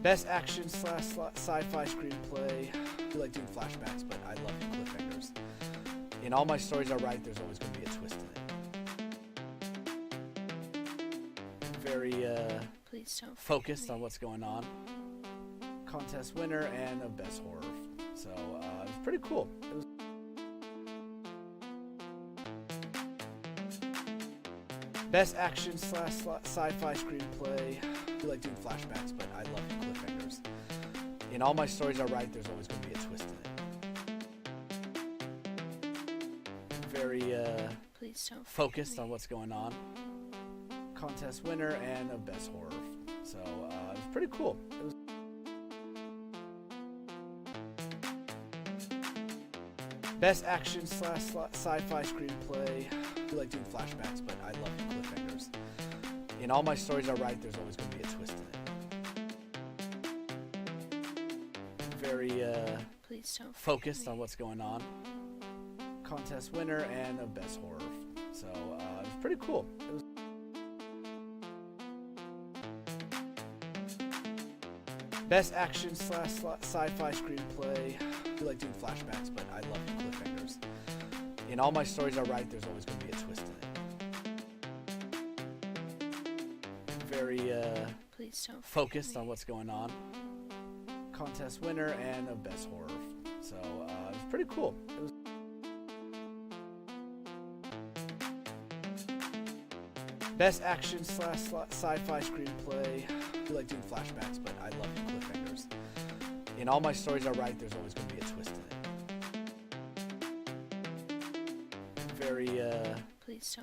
Best action slash sci-fi screenplay. I like doing flashbacks, but I love cliffhangers. In all my stories I write, there's always going to be a twist in it. Very focused on what's going on. Contest winner and a best horror. So it was pretty cool. It was best action slash sci-fi screenplay. I like doing flashbacks, but I love cliffhangers. In all my stories I write, there's always going to be a twist in it. Very focused on what's going on. Contest winner and a best horror. So it was pretty cool. It was best action slash sci-fi screenplay. I like doing flashbacks, but I love cliffhangers. In all my stories I write, there's always going to be a twist in it. Very focused on what's going on. Contest winner and a best horror. So it was pretty cool. It was best action slash sci-fi screenplay. I like doing flashbacks, but I love cliffhangers. In all my stories I write, there's always going to be a twist in it. Very focused on what's going on. Contest winner and a best horror. So it was pretty cool. It was best action slash sci-fi screenplay. I like doing flashbacks, but I love cliffhangers. In all my stories I write, there's always going to be a twist in it. Very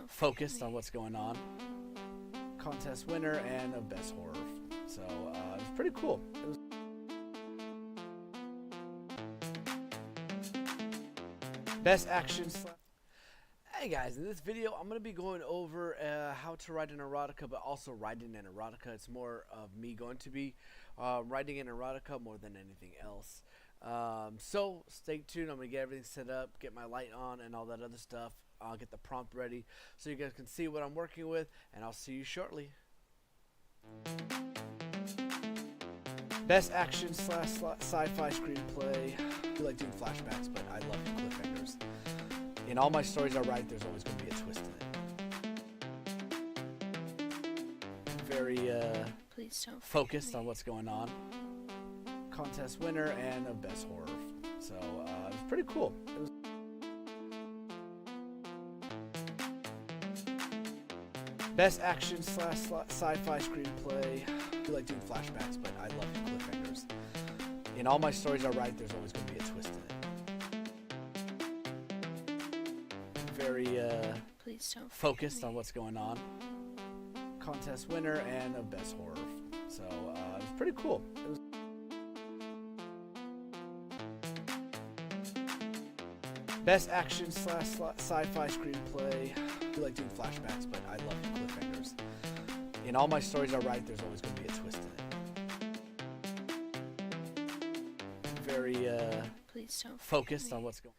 focused on what's going on. Contest winner and a best horror. So it was pretty cool. It was best action slash. Hey guys, in this video I'm going to be going over how to write an erotica, but also writing an erotica. It's more of me going to be writing an erotica more than anything else. So stay tuned. I'm going to get everything set up, get my light on and all that other stuff. I'll get the prompt ready so you guys can see what I'm working with, and I'll see you shortly. Best action slash sci-fi screenplay. I like doing flashbacks, but I love cliffhangers. In all my stories I write, there's always going to be a twist in it. Very focused on what's going on. Contest winner and a best horror. So it was pretty cool. It was best action slash sci-fi screenplay. I like doing flashbacks, but I love cliffhangers. In all my stories I write, there's always going to be a twist in it. Very focused on what's going on. Contest winner and a best horror. So it was pretty cool. It was best action slash sci-fi screenplay. I like doing flashbacks, but I love cliffhangers. In all my stories I write, there's always going to be a twist in it. Very focused on what's going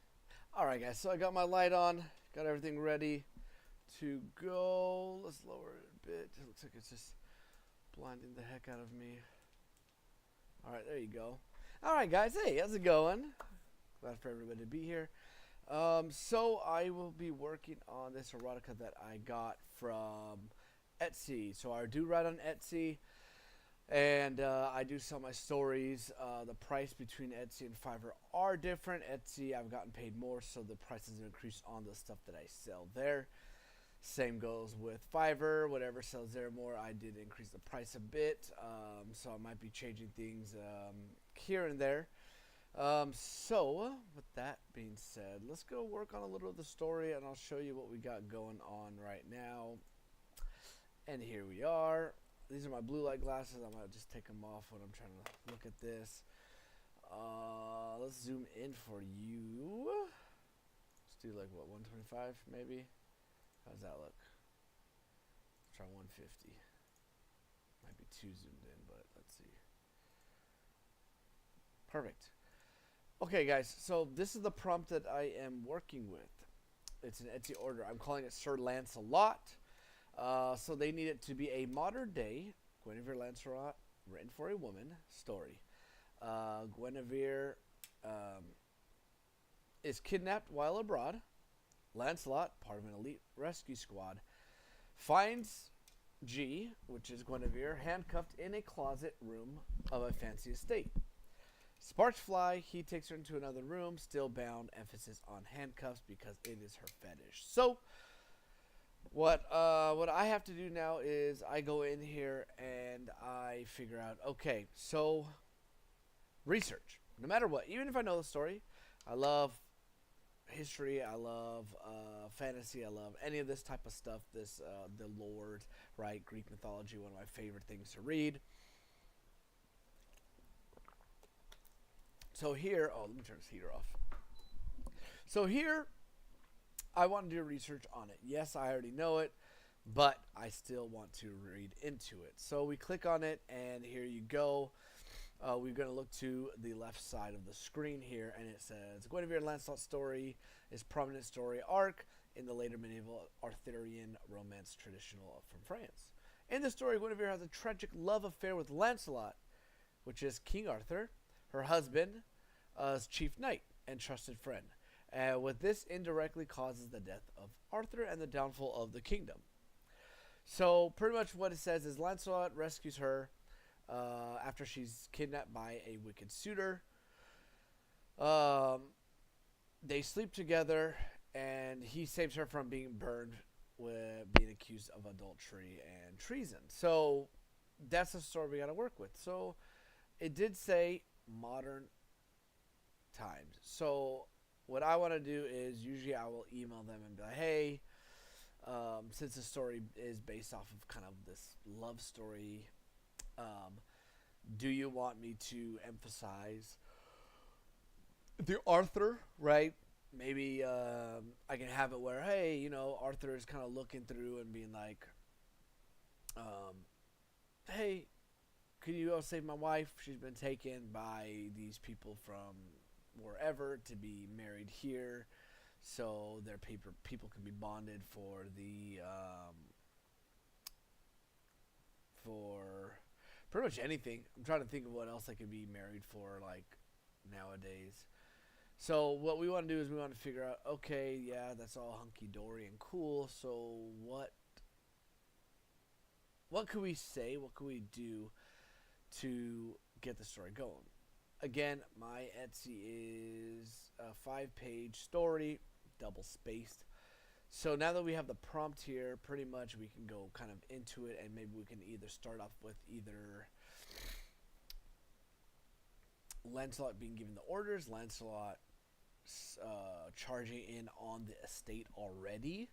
on. Alright guys, so I got my light on, got everything ready to go. Let's lower it a bit. It looks like it's just blinding the heck out of me. Alright, there you go. Alright guys, hey, how's it going? Glad for everybody to be here. So I will be working on this erotica that I got from Etsy. So I do write on Etsy, and I do sell my stories. The price between Etsy and Fiverr are different. Etsy, I've gotten paid more, so the prices increase on the stuff that I sell there. Same goes with Fiverr. Whatever sells there more, I did increase the price a bit. So I might be changing things here and there. So with that being said, let's go work on a little of the story, and I'll show you what we got going on right now. And here we are. These are my blue light glasses. I might just take them off when I'm trying to look at this. Let's zoom in for you. Let's do like what, 125 maybe? How's that look? Let's try 150. Might be too zoomed in, but let's see. Perfect. Okay guys, so this is the prompt that I am working with. It's an Etsy order. I'm calling it Sir Lancelot. So they need it to be a modern day Guinevere Lancelot written for a woman story. Guinevere is kidnapped while abroad. Lancelot, part of an elite rescue squad, finds G, which is Guinevere, handcuffed in a closet room of a fancy estate. Sparks fly. He takes her into another room, still bound. Emphasis on handcuffs because it is her fetish. So, what I have to do now is I go in here and I figure out. Okay, so research. No matter what, even if I know the story, I love history. I love fantasy. I love any of this type of stuff. This the lore, right? Greek mythology, one of my favorite things to read. So here, let me turn this heater off. So here, I want to do research on it. Yes, I already know it, but I still want to read into it. So we click on it, and here you go. We're going to look to the left side of the screen here, and it says, Guinevere and Lancelot's story is prominent story arc in the later medieval Arthurian romance traditional from France. In the story, Guinevere has a tragic love affair with Lancelot, which is King Arthur, her husband, as chief knight and trusted friend. With this indirectly causes the death of Arthur and the downfall of the kingdom. So pretty much what it says is Lancelot rescues her after she's kidnapped by a wicked suitor. They sleep together, and he saves her from being burned with being accused of adultery and treason. So that's the story we got to work with. So it did say modern times. So what I want to do is usually I will email them and be like, hey, since the story is based off of kind of this love story, do you want me to emphasize the Arthur, right? Maybe I can have it where, hey, Arthur is kind of looking through and being like, hey, can you go save my wife? She's been taken by these people from wherever to be married here, so their people can be bonded for the for pretty much anything. I'm trying to think of what else I could be married for, like, nowadays. So what we want to do is we want to figure out, okay, yeah, that's all hunky-dory and cool, so what could we say, what could we do to get the story going? Again, my Etsy is a 5-page story, double spaced. So now that we have the prompt here, pretty much we can go kind of into it, and maybe we can either start off with either Lancelot being given the orders, Lancelot charging in on the estate already,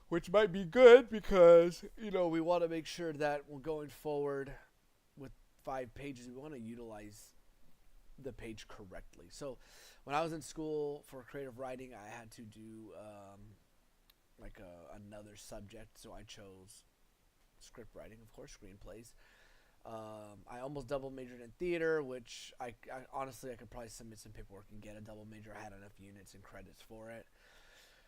which might be good because, we want to make sure that we're going forward with 5 pages. We want to utilize the page correctly. So when I was in school for creative writing, I had to do another subject, so I chose script writing, of course, screenplays. I almost double majored in theater, which I honestly I could probably submit some paperwork and get a double major. I had enough units and credits for it.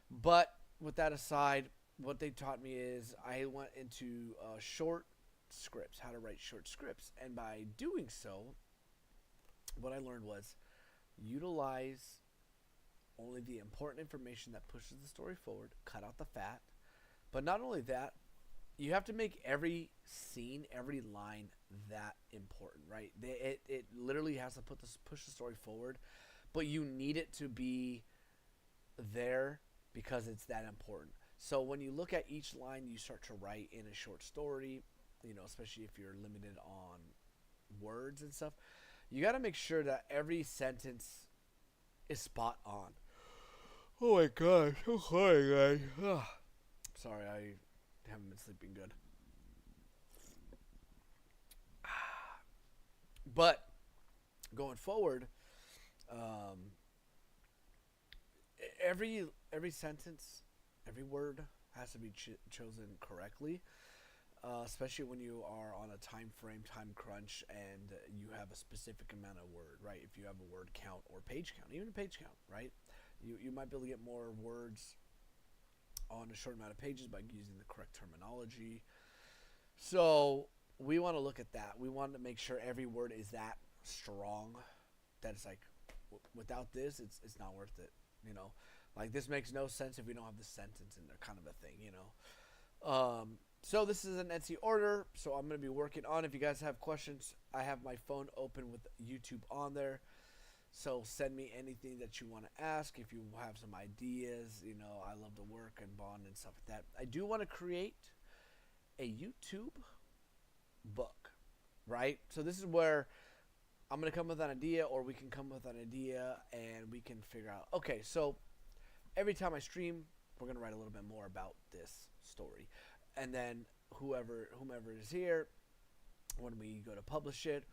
But with that aside, what they taught me is I went into short scripts, how to write short scripts, and by doing so, what I learned was utilize only the important information that pushes the story forward, cut out the fat. But not only that, you have to make every scene, every line that important, right? It literally has to push the story forward, but you need it to be there because it's that important. So when you look at each line you start to write in a short story, especially if you're limited on words and stuff, you got to make sure that every sentence is spot on. Oh my gosh, I'm sorry, guys. Sorry, I haven't been sleeping good. But going forward, every sentence, every word has to be chosen correctly, especially when you are on a time frame, time crunch, and you have a specific amount of word, right? If you have a word count or page count, even a page count, right? You might be able to get more words on a short amount of pages by using the correct terminology. So we want to look at that. We want to make sure every word is that strong that it's like, without this, it's not worth it. You know, like this makes no sense if we don't have the sentence in there, kind of a thing. You know. So this is an Etsy order, so I'm going to be working on. If you guys have questions, I have my phone open with YouTube on there. So send me anything that you want to ask. If you have some ideas, you know, I love to work and bond and stuff like that. I do want to create a YouTube book, right? So this is where I'm going to come with an idea, or we can come with an idea and we can figure out, okay, so every time I stream, we're going to write a little bit more about this story. And then whomever is here, when we go to publish it,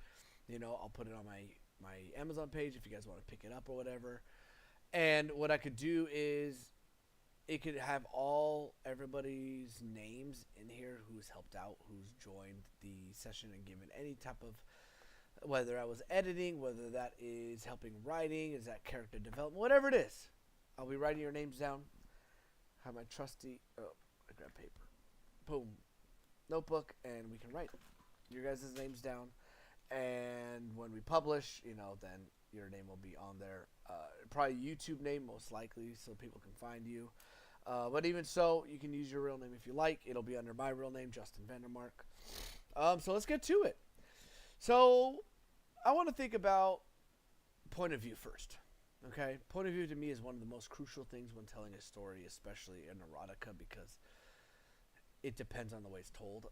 you know, I'll put it on my Amazon page if you guys want to pick it up or whatever. And what I could do is it could have everybody's names in here who's helped out, who's joined the session and given any type of, whether I was editing, whether that is helping writing, is that character development, whatever it is. I'll be writing your names down. Have my trusty, I grab paper. Boom. Notebook, and we can write your guys' names down. And when we publish, you know, then your name will be on there. Probably YouTube name, most likely, so people can find you. But even so, you can use your real name if you like. It'll be under my real name, Justin Vandermark. So let's get to it. So I want to think about point of view first. Okay? Point of view to me is one of the most crucial things when telling a story, especially in erotica, because it depends on the way it's told.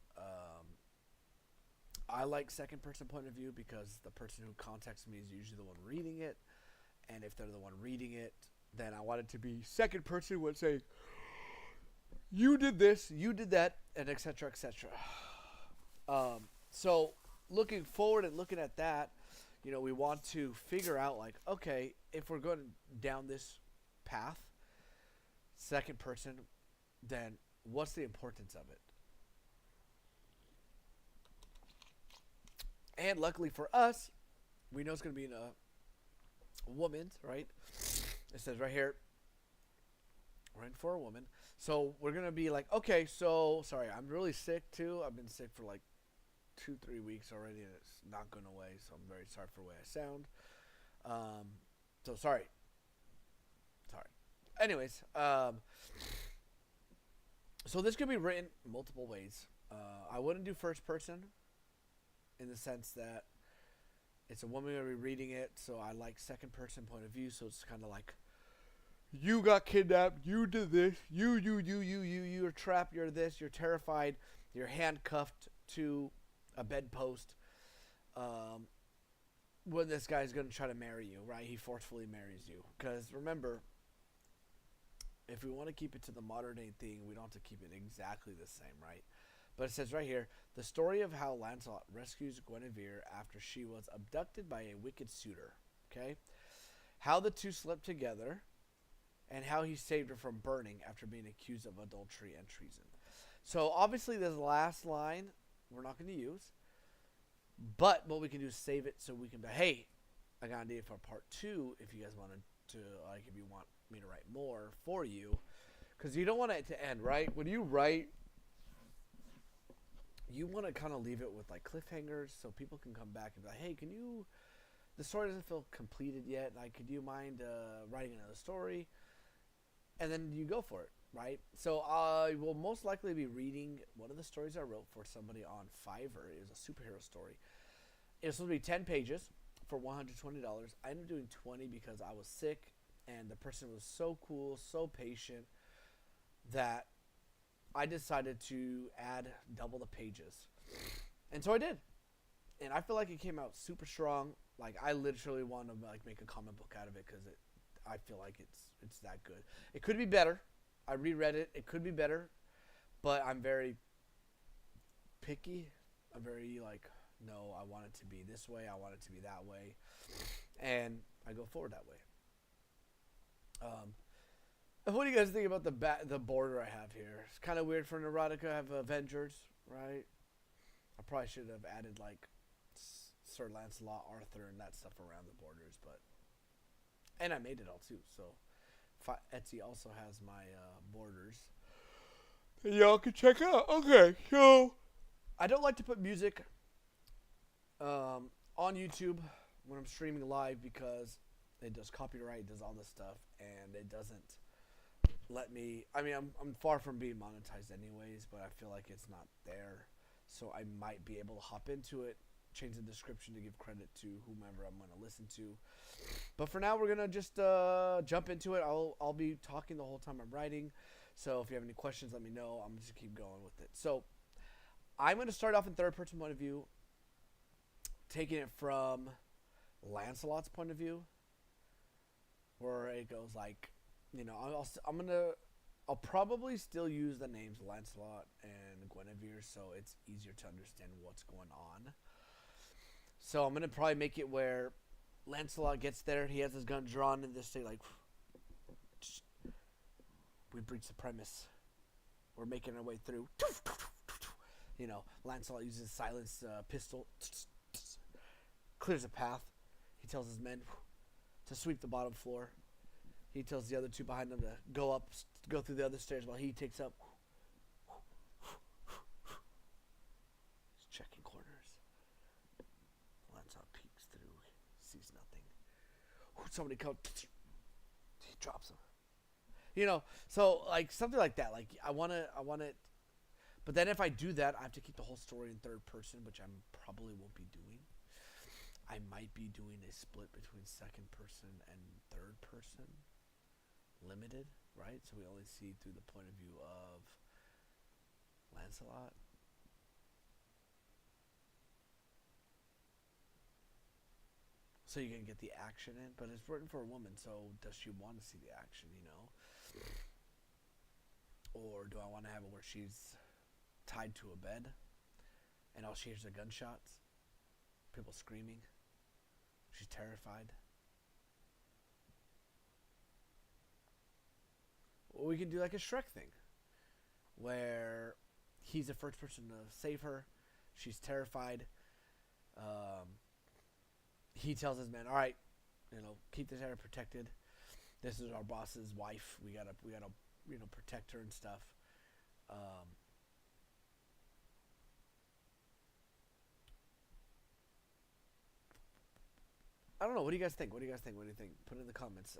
I like second person point of view because the person who contacts me is usually the one reading it. And if they're the one reading it, then I want it to be second person when saying, you did this, you did that, and et cetera, et cetera. So looking forward and looking at that, you know, we want to figure out, like, okay, if we're going down this path, second person, then what's the importance of it? And luckily for us, we know it's going to be in a woman's, right? It says right here, we're in for a woman. So we're going to be like, okay, so, sorry, I'm really sick too. I've been sick for like 2-3 weeks already, and it's not going away, so I'm very sorry for the way I sound. So sorry. Anyways, so this could be written multiple ways. I wouldn't do first person in the sense that it's a woman going to be reading it, so I like second person point of view, so it's kind of like, you got kidnapped, you did this, you're trapped, you're this, you're terrified, you're handcuffed to a bedpost when this guy's going to try to marry you, right? He forcefully marries you. Because remember, if we want to keep it to the modern day thing, we don't have to keep it exactly the same, right? But it says right here, the story of how Lancelot rescues Guinevere after she was abducted by a wicked suitor. Okay? How the two slept together, and how he saved her from burning after being accused of adultery and treason. So obviously this last line we're not going to use, but what we can do is save it so we can be, hey, I got an idea for part 2 if you guys wanted to, like, if you want me to write more for you, because you don't want it to end, right? When you write, you want to kind of leave it with like cliffhangers so people can come back and be like, hey, the story doesn't feel completed yet, like, could you mind writing another story? And then you go for it, right? So I will most likely be reading one of the stories I wrote for somebody on Fiverr. It was a superhero story. It was supposed to be 10 pages for $120. I ended up doing 20 because I was sick, and the person was so cool, so patient, that I decided to add double the pages. And so I did. And I feel like it came out super strong. Like, I literally want to like make a comic book out of it because I feel like it's that good. It could be better. I reread it. It could be better, but I'm very picky. I'm very like, no, I want it to be this way. I want it to be that way, and I go forward that way. What do you guys think about the border I have here? It's kind of weird for an erotica. I have Avengers, right? I probably should have added like Sir Lancelot, Arthur, and that stuff around the borders, but. And I made it all too, so Etsy also has my borders that y'all can check out. Okay, so I don't like to put music on YouTube when I'm streaming live because it does copyright, it does all this stuff, and it doesn't let me. I mean, I'm far from being monetized anyways, but I feel like it's not there, so I might be able to hop into it, change the description to give credit to whomever I'm going to listen to. But for now, we're gonna just jump into it. I'll be talking the whole time I'm writing, so if you have any questions, let me know. I'm just keep going with it. So I'm going to start off in third person point of view, taking it from Lancelot's point of view, where it goes like, you know, I'll probably still use the names Lancelot and Guinevere, so it's easier to understand what's going on. So I'm gonna probably make it where Lancelot gets there, he has his gun drawn, and this say like, we breach the premise, we're making our way through. You know, Lancelot uses silence pistol, clears a path. He tells his men to sweep the bottom floor. He tells the other two behind him to go through the other stairs while he takes up. He's checking corners. Lancelot peeks through, sees nothing. Somebody comes. He drops him. You know, so like something like that. Like I want it. But then if I do that, I have to keep the whole story in third person, which I probably won't be doing. I might be doing a split between second person and third person. Limited, right? So we only see through the point of view of Lancelot. So you can get the action in, but it's written for a woman, so does she want to see the action, you know? Or do I want to have it where she's tied to a bed and all she hears are gunshots, people screaming, she's terrified? Or we can do like a Shrek thing where he's the first person to save her, she's terrified. He tells his men, all right, you know, keep this area protected, this is our boss's wife, we gotta you know, protect her and stuff. I don't know. What do you guys think? What do you think? Put it in the comments.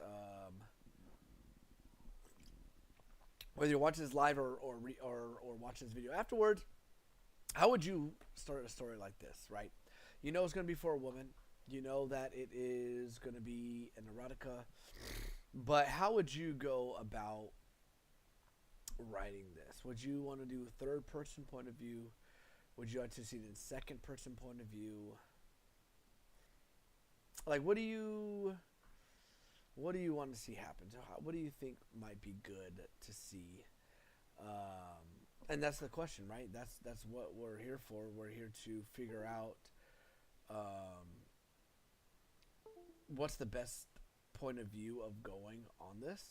Whether you're watching this live or watching this video afterwards, how would you start a story like this, right? You know it's going to be for a woman. You know that it is going to be an erotica. But how would you go about writing this? Would you want to do a third person point of view? Would you like to see it in second person point of view? Like, what do you want to see happen? So what do you think might be good to see? And that's the question, right? That's what we're here for. We're here to figure out what's the best point of view of going on this,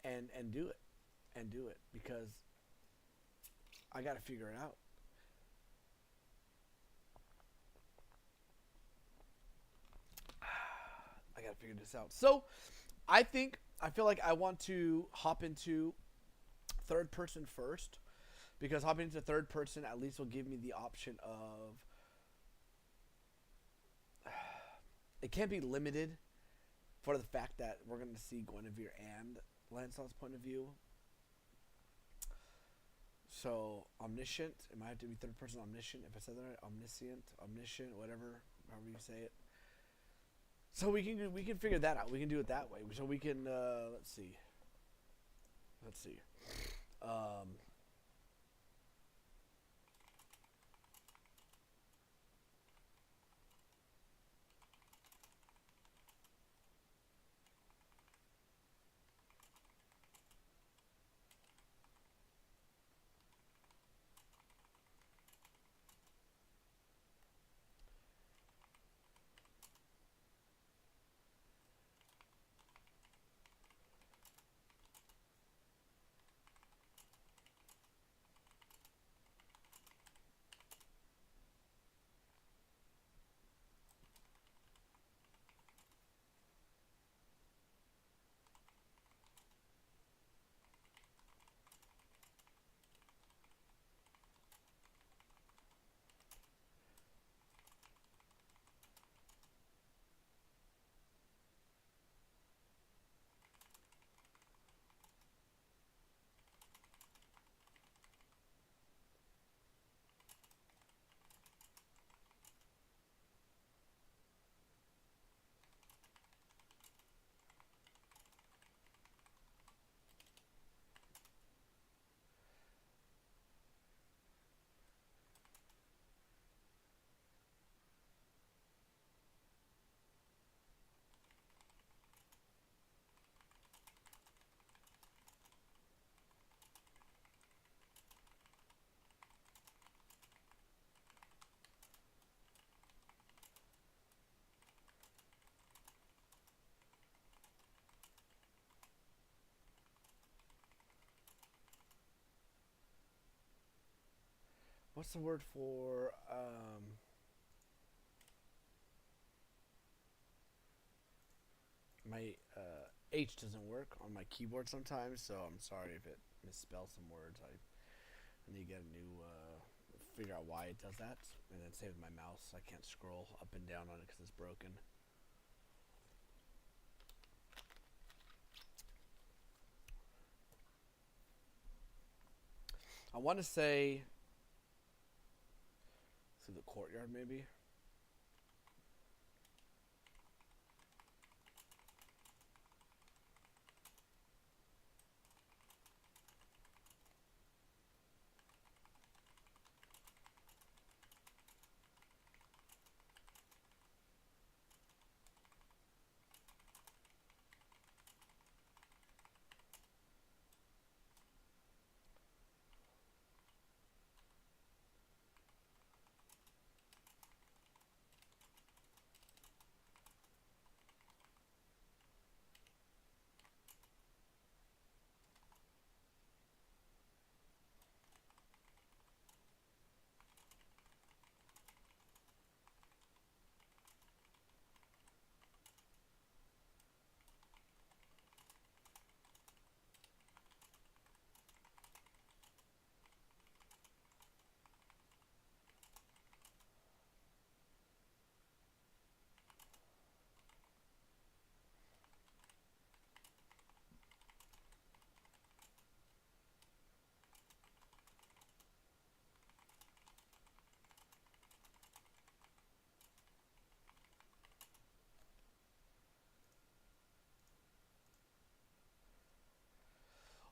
and do it because I got to figure it out. I gotta figure this out. So, I feel like I want to hop into third person first, because hopping into third person at least will give me the option of, it can't be limited for the fact that we're going to see Guinevere and Lancelot's point of view. So, omniscient, it might have to be third person omniscient, if I said that right, omniscient, whatever, however you say it. So we can figure that out. We can do it that way. So we can let's see. what's the word for my H doesn't work on my keyboard sometimes, so I'm sorry if it misspells some words. I need to get a new figure out why it does that, and then same with my mouse. I can't scroll up and down on it because it's broken. I want to say through the courtyard, maybe.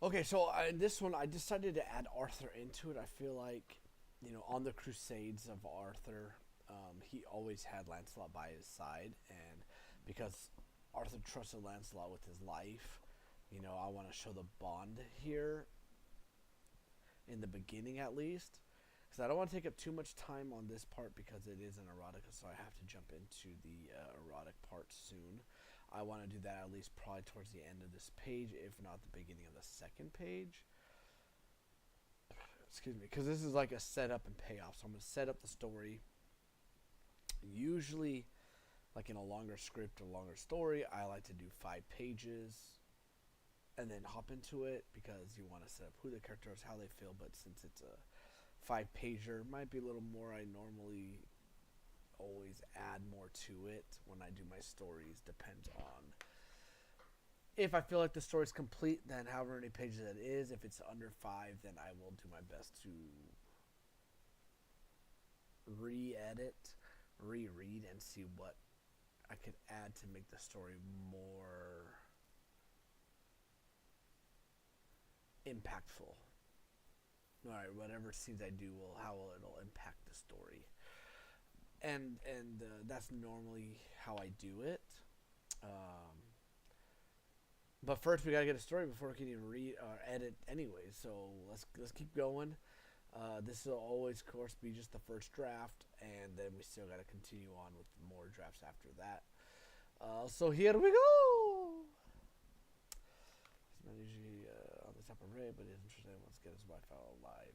Okay, so this one I decided to add Arthur into it. I feel like, on the Crusades of Arthur, he always had Lancelot by his side, and because Arthur trusted Lancelot with his life, I want to show the bond here in the beginning at least, because I don't want to take up too much time on this part because it is an erotica, so I have to jump into the erotic part soon. I want to do that at least probably towards the end of this page, if not the beginning of the second page. Excuse me, because this is like a setup and payoff. So I'm going to set up the story. Usually, like in a longer script or longer story, I like to do 5 pages and then hop into it because you want to set up who the character is, how they feel. But since it's a 5-pager, might be a little more. I normally always add more to it when I do my stories. Depends on if I feel like the story's complete, then however many pages it is. If it's under 5, then I will do my best to re-edit, reread, and see what I could add to make the story more impactful. Alright, whatever scenes I do how it'll impact the story. And that's normally how I do it. But first, we gotta get a story before we can even read or edit, anyway. So let's keep going. This will always, of course, be just the first draft, and then we still gotta continue on with more drafts after that. So here we go. He's not usually on the top array, but he's interested. Let's get his Wi-Fi alive.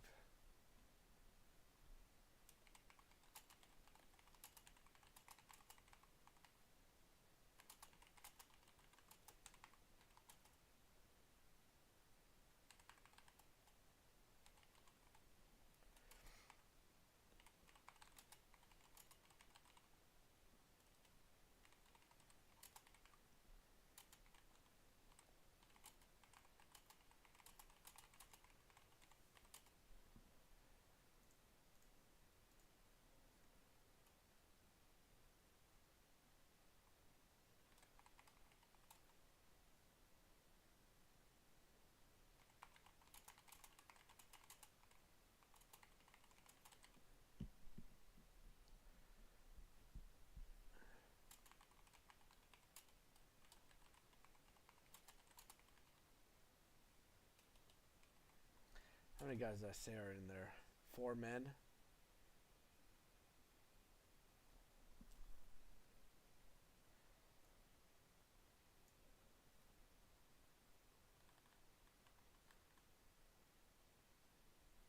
How many guys did I say are in there? 4 men.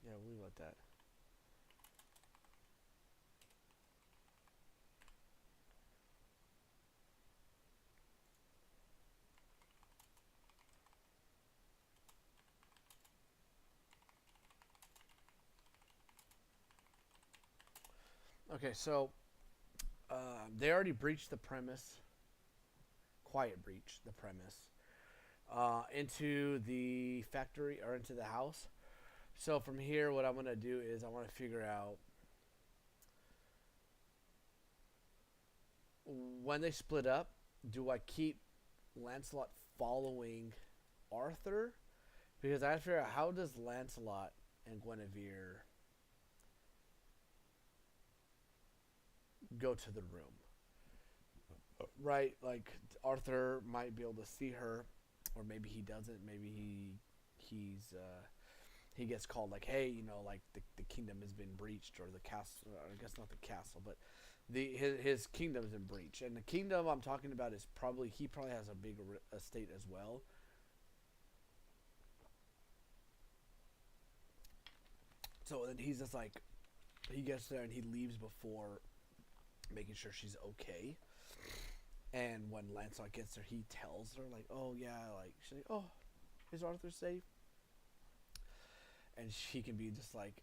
Yeah, we'll leave it at that. Okay, so they already breached the premise, quiet breach the premise, into the factory or into the house. So from here, what I want to do is I want to figure out when they split up. Do I keep Lancelot following Arthur? Because I have to figure out how does Lancelot and Guinevere go to the room, right? Like Arthur might be able to see her, or maybe he doesn't. Maybe he gets called like, hey, like the kingdom has been breached, or the castle. I guess not the castle, but his kingdom's in breach. And the kingdom I'm talking about is probably he probably has a big estate as well. So then he's just like, he gets there and he leaves before making sure she's okay. And when Lancelot gets there, he tells her like, "Oh yeah," like she's like, "Oh, is Arthur safe?" And she can be just like,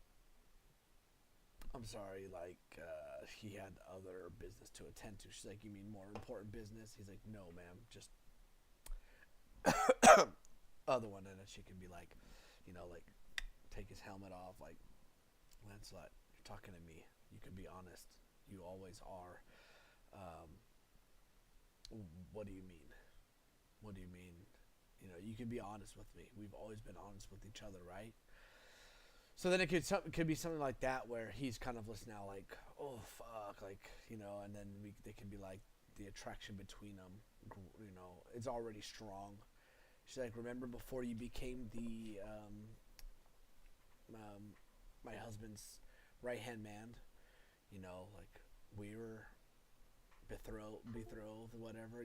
"I'm sorry, like he had other business to attend to." She's like, "You mean more important business?" He's like, "No, ma'am, just other one." And then she can be like, like take his helmet off, like, "Lancelot, you're talking to me. You can be honest. You always are. Um, what do you mean? What do you mean? You can be honest with me. We've always been honest with each other, right?" So then it could be something like that where he's kind of listening now, like, "Oh fuck," like, and then they can be like the attraction between them, it's already strong. She's like, "Remember before you became the my husband's right hand man, like we were betrothed, whatever,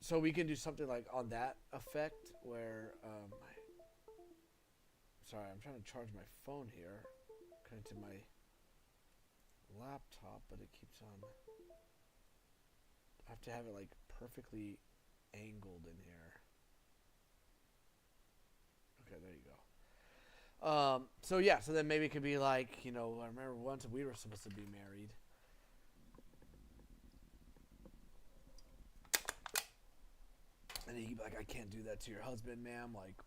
So we can do something like on that effect where sorry, I'm trying to charge my phone here, connected to my laptop, but it keeps on. I have to have it like perfectly angled in here. Okay, there you go. So yeah, so then maybe it could be like, I remember once we were supposed to be married. And he'd be like, "I can't do that to your husband, ma'am. Like,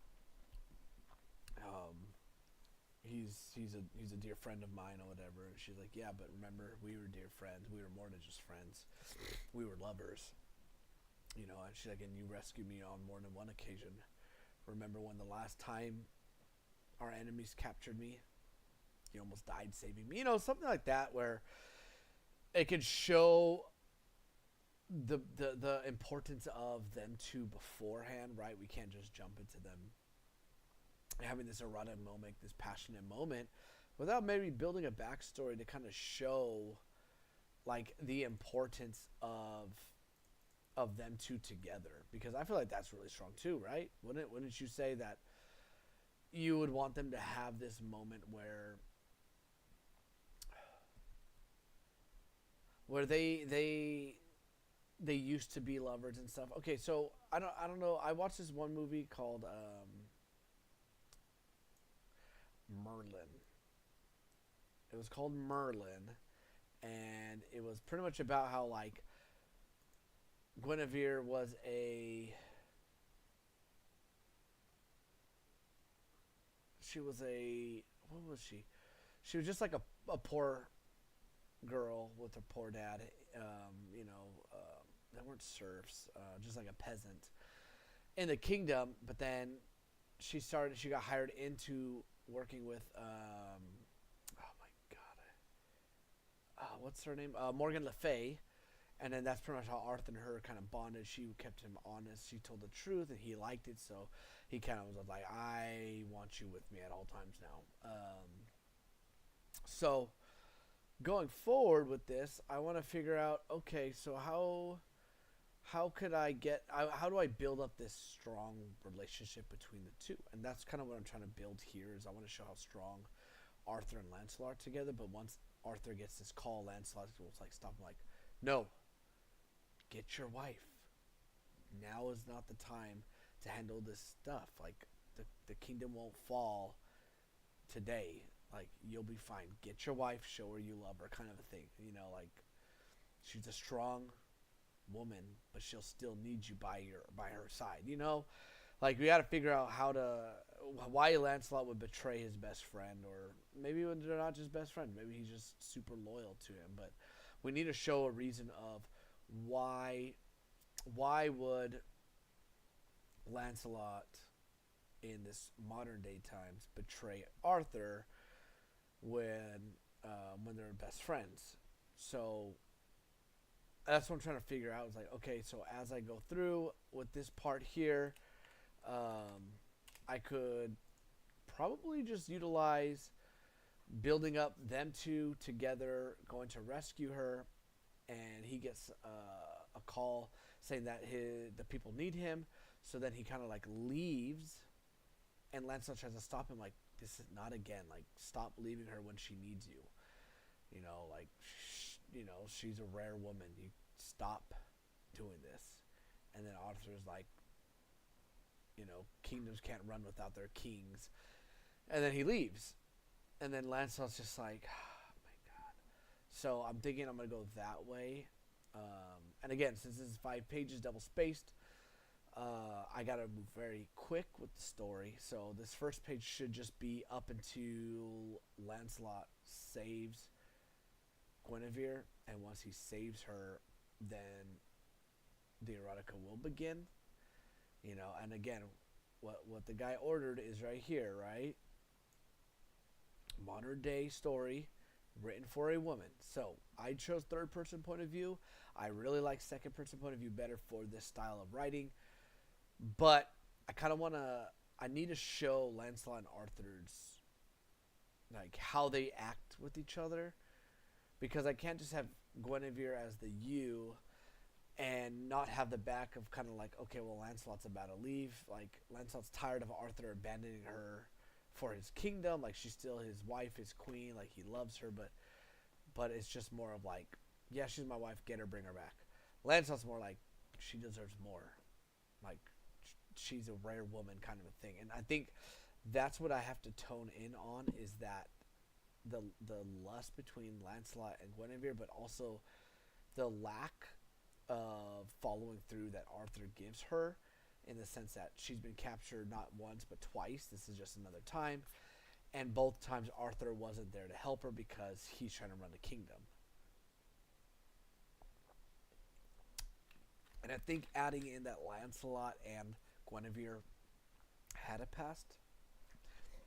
he's a dear friend of mine or whatever." And she's like, "Yeah, but remember, we were dear friends. We were more than just friends. We were lovers." And she's like, "And you rescued me on more than one occasion. Remember when the last time our enemies captured me? You almost died saving me." Something like that where it could show the importance of them two beforehand, right? We can't just jump into them having this erotic moment, this passionate moment, without maybe building a backstory to kind of show like the importance of them two together, because I feel like that's really strong too, right? Wouldn't you say that you would want them to have this moment where they used to be lovers and stuff? Okay, so I don't know. I watched this one movie called Merlin. It was called Merlin, and it was pretty much about how like Guinevere was what was she? She was just like a poor girl with a poor dad. They weren't serfs, just like a peasant in the kingdom. But then she got hired into working with oh my god, what's her name? Morgan Le Fay. And then that's pretty much how Arthur and her kind of bonded. She kept him honest. She told the truth, and he liked it. So he kind of was like, "I want you with me at all times now." So going forward with this, I want to figure out, okay, so how could how do I build up this strong relationship between the two? And that's kind of what I'm trying to build here. Is I want to show how strong Arthur and Lancelot are together. But once Arthur gets this call, Lancelot will like stop him, like, "No, get your wife. Now is not the time to handle this stuff. Like the kingdom won't fall today. Like, you'll be fine. Get your wife, show her you love her, kind of a thing. Like, she's a strong woman, but she'll still need you by her side. Like, we got to figure out why Lancelot would betray his best friend, or maybe they're not just best friends. Maybe he's just super loyal to him. But we need to show a reason of why would Lancelot in this modern day times betray Arthur when they're best friends. So that's what I'm trying to figure out. It's like, okay, so as I go through with this part here, I could probably just utilize building up them two together, going to rescue her, and he gets a call saying that the people need him. So then he kind of like leaves, and Lancelot tries to stop him, like, this is not again. Like, stop leaving her when she needs you. Like, she's a rare woman. You stop doing this. And then Arthur's like, kingdoms can't run without their kings. And then he leaves. And then Lancelot's just like, oh my god. So I'm thinking I'm going to go that way. And again, since this is 5 pages, double spaced, I got to move very quick with the story. So this first page should just be up until Lancelot saves Guinevere. And once he saves her, then the erotica will begin. And again, what the guy ordered is right here, right? Modern day story written for a woman. So I chose third person point of view. I really like second person point of view better for this style of writing. But I need to show Lancelot and Arthur's, like, how they act with each other. Because I can't just have Guinevere as the you and not have the back of kind of like, okay, well, Lancelot's about to leave. Like, Lancelot's tired of Arthur abandoning her for his kingdom. Like, she's still his wife, his queen. Like, he loves her, but it's just more of like, yeah, she's my wife. Get her, bring her back. Lancelot's more like, she deserves more. Like, she's a rare woman, kind of a thing. And I think that's what I have to tone in on, is that the lust between Lancelot and Guinevere, but also the lack of following through that Arthur gives her, in the sense that she's been captured not once but twice. This is just another time, and both times Arthur wasn't there to help her because he's trying to run the kingdom. And I think adding in that Lancelot and Guinevere had a past.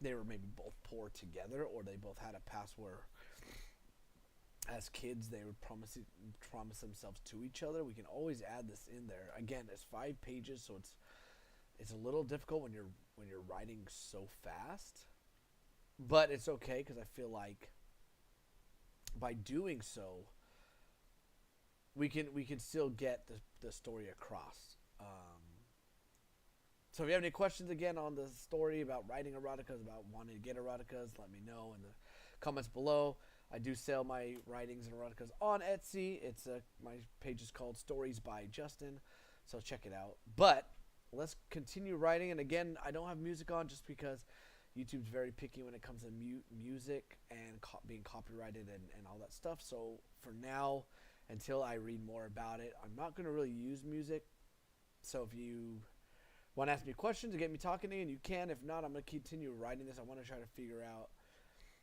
They were maybe both poor together, or they both had a past where, as kids, they would promise themselves to each other. We can always add this in there. Again, it's 5 pages, so it's a little difficult when you're writing so fast, but it's okay, because I feel like by doing so, we can still get the story across. So if you have any questions, again, on the story about writing eroticas, about wanting to get eroticas, let me know in the comments below. I do sell my writings and eroticas on Etsy. It's my page is called Stories by Justin, so check it out. But let's continue writing. And again, I don't have music on just because YouTube's very picky when it comes to music and being copyrighted and all that stuff. So for now, until I read more about it, I'm not going to really use music. So if you want to ask me questions and get me talking to you, and you can. If not, I'm going to continue writing this. I want to try to figure out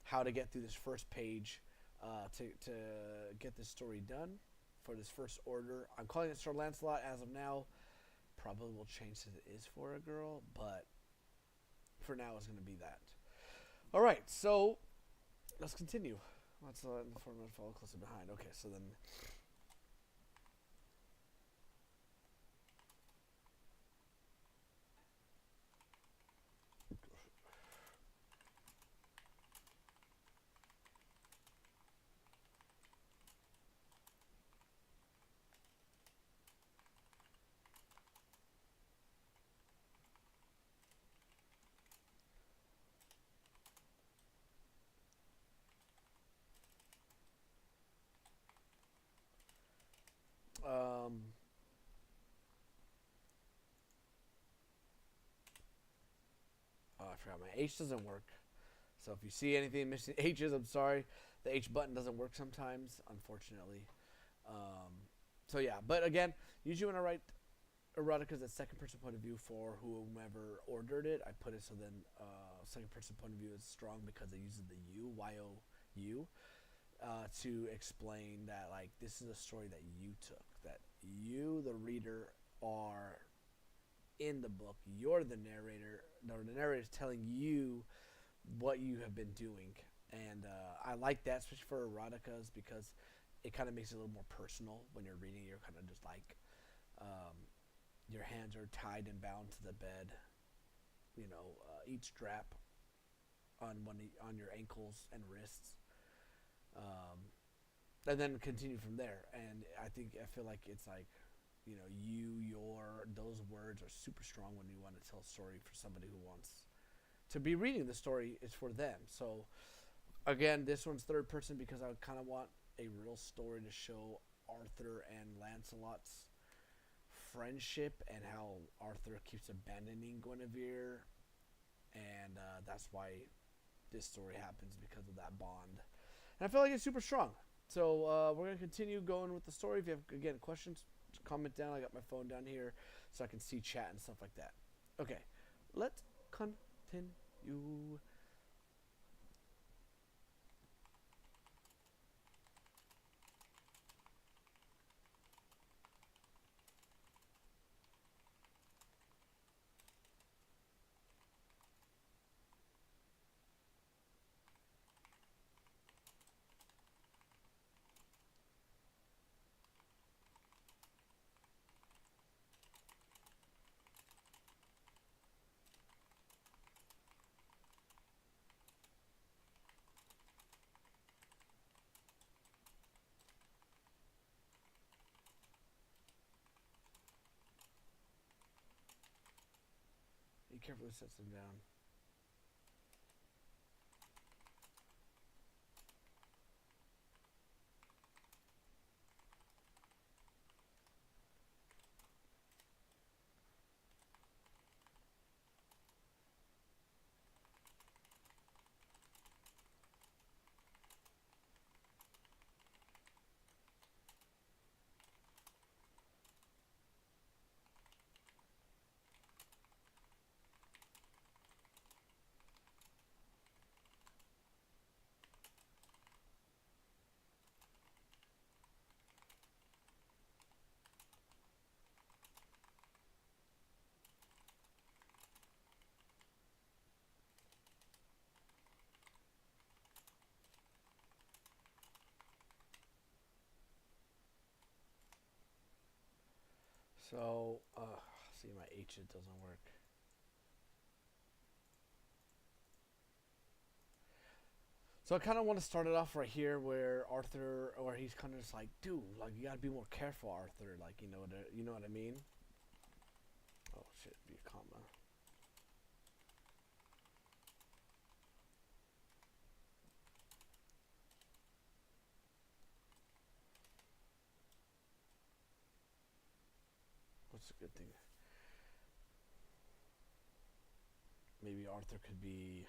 how to get through this first page to get this story done for this first order. I'm calling it Sir Lancelot as of now. Probably will change since it is for a girl, but for now it's going to be that. All right, so let's continue. Let's follow closer behind. Okay, so then. Oh, I forgot my H doesn't work. So if you see anything missing H's, I'm sorry. The H button doesn't work sometimes, unfortunately. Um, so yeah, but again, usually when I write erotica as a second person point of view for whomever ordered it, I put it so then second person point of view is strong because it uses the U, Y-O-U, to explain that like this is a story that you took, that you, the reader, are in the book. You're the narrator. No, the narrator is telling you what you have been doing, and I like that, especially for eroticas, because it kind of makes it a little more personal when you're reading. You're kind of just like your hands are tied and bound to the bed. Each strap on your ankles and wrists, um, and then continue from there. And I feel like it's like those words are super strong when you want to tell a story for somebody who wants to be reading the story. Is for them. So again, this one's third person because I kind of want a real story to show Arthur and Lancelot's friendship and how Arthur keeps abandoning Guinevere, and that's why this story happens because of that bond. And I feel like it's super strong. So we're gonna continue going with the story. If you have again questions, comment down. I got my phone down here so I can see chat and stuff like that. Okay, let's continue. He carefully sets them down. So, see, my H, it doesn't work. So I kind of want to start it off right here, where Arthur, or he's kind of just like, dude, like you gotta be more careful, Arthur. Like you know what I mean? Oh shit, be a comma. What's a good thing? Maybe Arthur could be.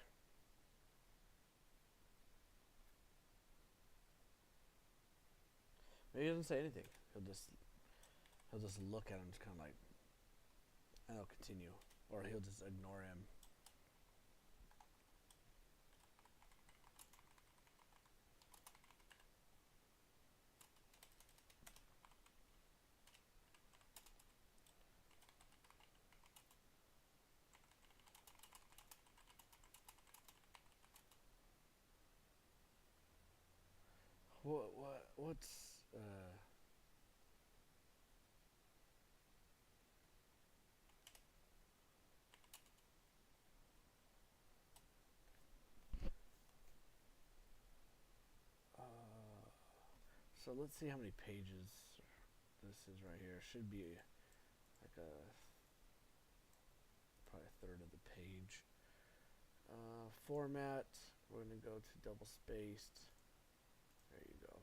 Maybe he doesn't say anything. He'll just look at him, just kind of like, and he'll continue, or he'll just ignore him. What's so let's see how many pages this is right here. Should be like probably a third of the page. Format. We're gonna go to double spaced. There you go.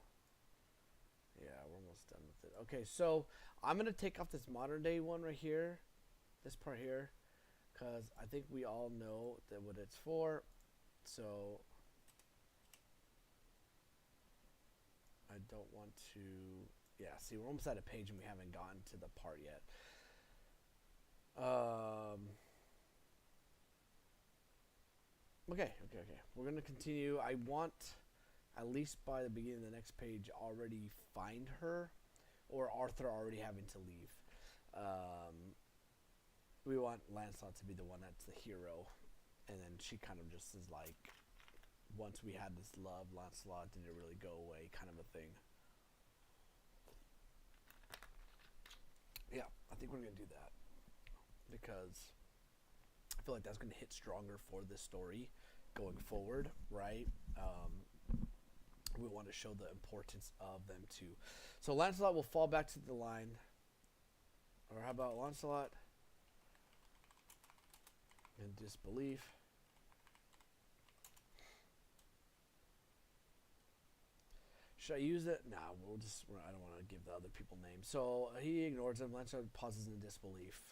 Yeah, we're almost done with it. Okay, so I'm gonna take off this modern day one right here, this part here, because I think we all know that what it's for. So I don't want to. Yeah, see, we're almost at a page and we haven't gotten to the part yet. Okay. We're going to continue. I want, at least by the beginning of the next page, already find her, or Arthur already having to leave. We want Lancelot to be the one that's the hero, and then she kind of just is like, once we had this love, Lancelot didn't really go away, kind of a thing. Yeah, I think we're going to do that, because I feel like that's going to hit stronger for this story going forward, right? We want to show the importance of them too. So Lancelot will fall back to the line. Or how about Lancelot in disbelief? Should I use it? Nah, we'll just. I don't want to give the other people names. So he ignores him. Lancelot pauses in disbelief.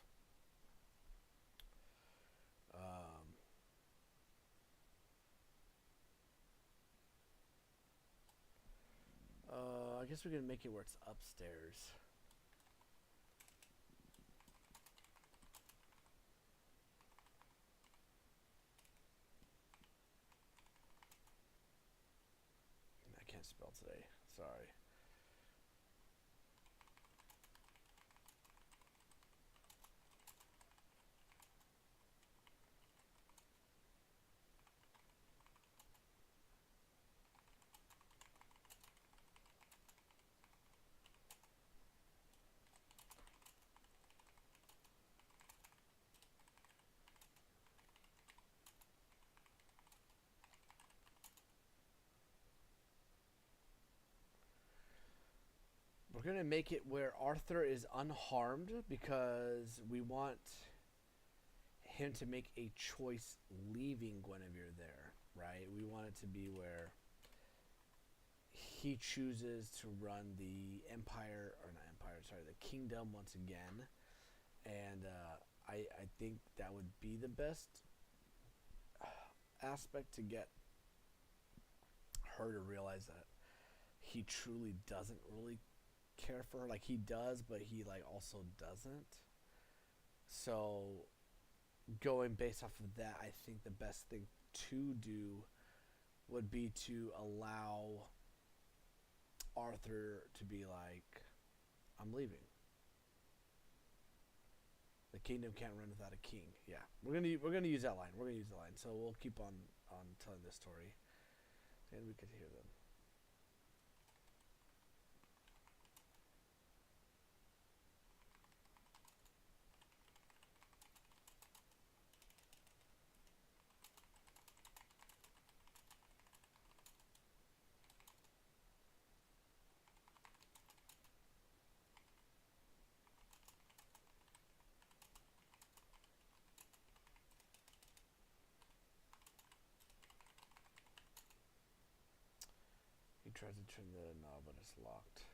I guess we're gonna make it where it's upstairs. I can't spell today. Sorry. We're going to make it where Arthur is unharmed because we want him to make a choice leaving Guinevere there, right? We want it to be where he chooses to run the empire, or not empire, sorry, the kingdom once again. And I think that would be the best aspect to get her to realize that he truly doesn't really care for her. Like, he does, but he like also doesn't. So going based off of that, I think the best thing to do would be to allow Arthur to be like, I'm leaving. The kingdom can't run without a king. Yeah, we're gonna use that line. We're gonna use the line. So we'll keep on telling this story, and we could hear them. He tries to turn the knob, but it's locked.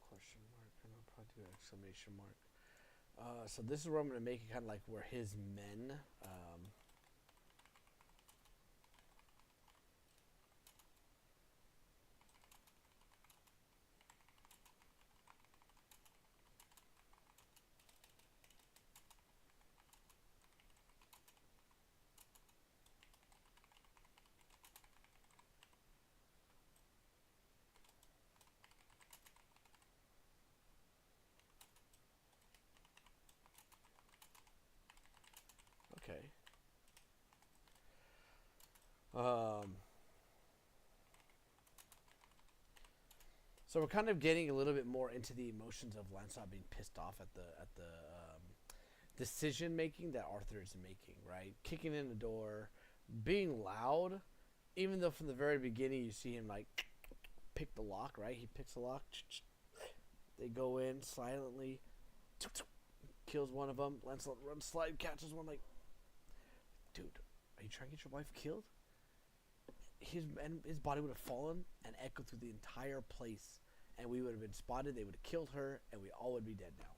Question mark, and I'll probably do an exclamation mark. So this is where I'm going to make it kind of like where his men. Um, so we're kind of getting a little bit more into the emotions of Lancelot being pissed off at the decision making that Arthur is making, right? Kicking in the door, being loud, even though from the very beginning you see him like pick the lock, right? He picks the lock. They go in silently, kills one of them. Lancelot runs, slide, catches one. Like, dude, are you trying to get your wife killed? His body would have fallen and echoed through the entire place, and we would have been spotted. They would have killed her, and we all would be dead now.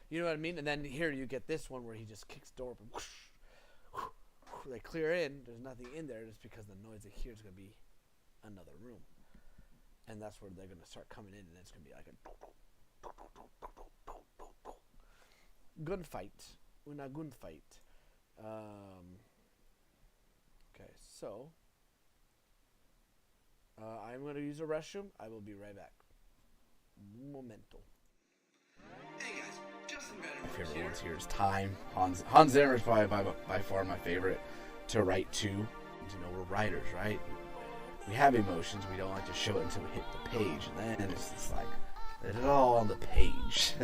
You know what I mean? And then here you get this one where he just kicks the door open. They clear in. There's nothing in there just because the noise they hear is going to be another room. And that's where they're going to start coming in, and it's going to be like a gunfight. Una gunfight. Okay, so I'm going to use a restroom. I will be right back. Momento. Hey guys, Justin Benner. My favorite ones here is Time. Hans Zimmer is probably by far my favorite to write to. You know, we're writers, right? We have emotions. We don't like to show it until we hit the page, and then it's just like, let it all on the page.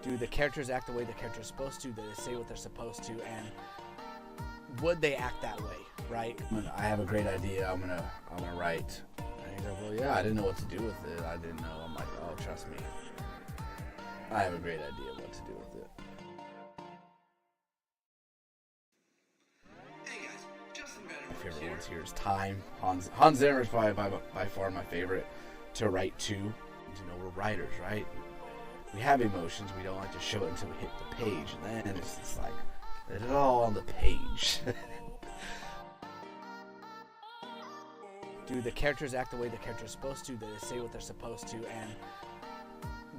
Do the characters act the way the character's supposed to? Do they say what they're supposed to? And would they act that way, right? I have a great idea. I'm gonna write. And he's like, well, yeah, I didn't know what to do with it. I didn't know. I'm like, oh, trust me. I have a great idea what to do with it. Hey guys, Justin Benner. My favorite ones here is Time. Hans Zimmer is probably by far my favorite to write to. You know, we're writers, right? We have emotions. We don't like to show it until we hit the page, and then it's just like, let it all on the page. Do the characters act the way the character's supposed to? Do they say what they're supposed to? And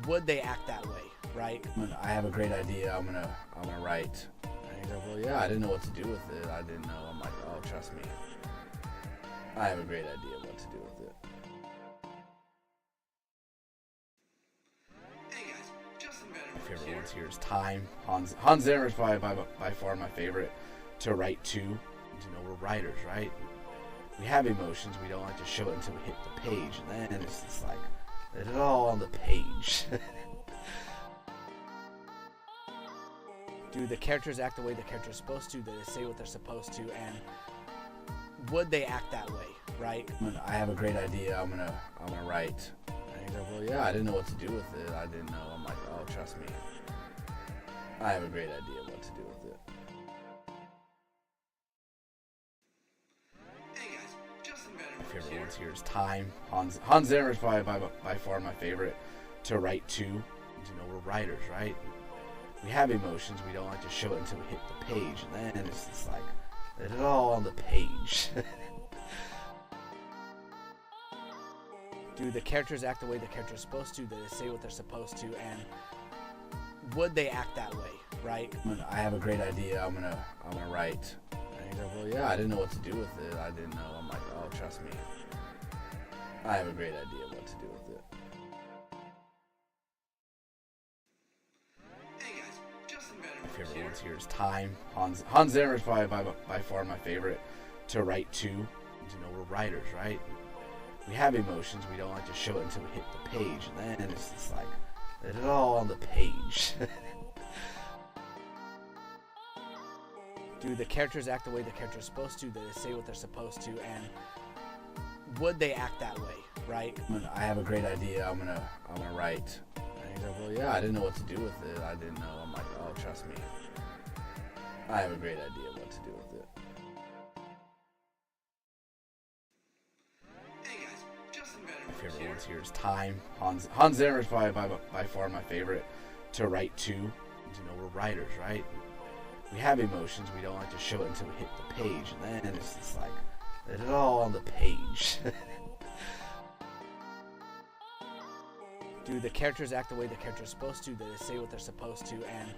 would they act that way, right? I have a great idea. I'm gonna write. And he's like, well, yeah, I didn't know what to do with it. I didn't know. I'm like, oh, trust me. I have a great idea what to do with it. Favorite ones here is Time. Hans Zimmer is probably by far my favorite to write to. You know, we're writers, right? We have emotions. We don't like to show it until we hit the page, and then it's just like, let it all on the page. Do the characters act the way the character's supposed to? Do they say what they're supposed to? And would they act that way, right? I have a great idea. I'm gonna write. And he's like, well, yeah, I didn't know what to do with it. I didn't know. I'm like, oh, trust me. I have a great idea what to do with it. Hey guys, Justin Benner. My favorite ones here is Time. Hans Zimmer is probably by far my favorite to write to. You know, we're writers, right? We have emotions. We don't like to show it until we hit the page, and then it's just like, let it all on the page. Do the characters act the way the character's supposed to? Do they say what they're supposed to? And would they act that way, right? I have a great idea. I'm gonna write. And he's like, well, yeah, I didn't know what to do with it. I didn't know. I'm like, oh, trust me. I have a great idea what to do with it. Hey guys, Justin Benner. My favorite ones here is Time. Hans Zimmer is probably by far my favorite to write to. You know, we're writers, right? We have emotions. We don't like to show it until we hit the page, and then it's just like, let it all on the page. Do the characters act the way the character's supposed to? Do they say what they're supposed to? And would they act that way, right? I have a great idea. I'm gonna write. And he's like, well, yeah, I didn't know what to do with it. I didn't know. I'm like, oh, trust me. I have a great idea what to do with it. Favorite ones here is Time. Hans Zimmer is probably by far my favorite to write to. You know, we're writers, right? We have emotions. We don't like to show it until we hit the page, and then it's just like, let it all on the page. Do the characters act the way the character's supposed to? Do they say what they're supposed to? And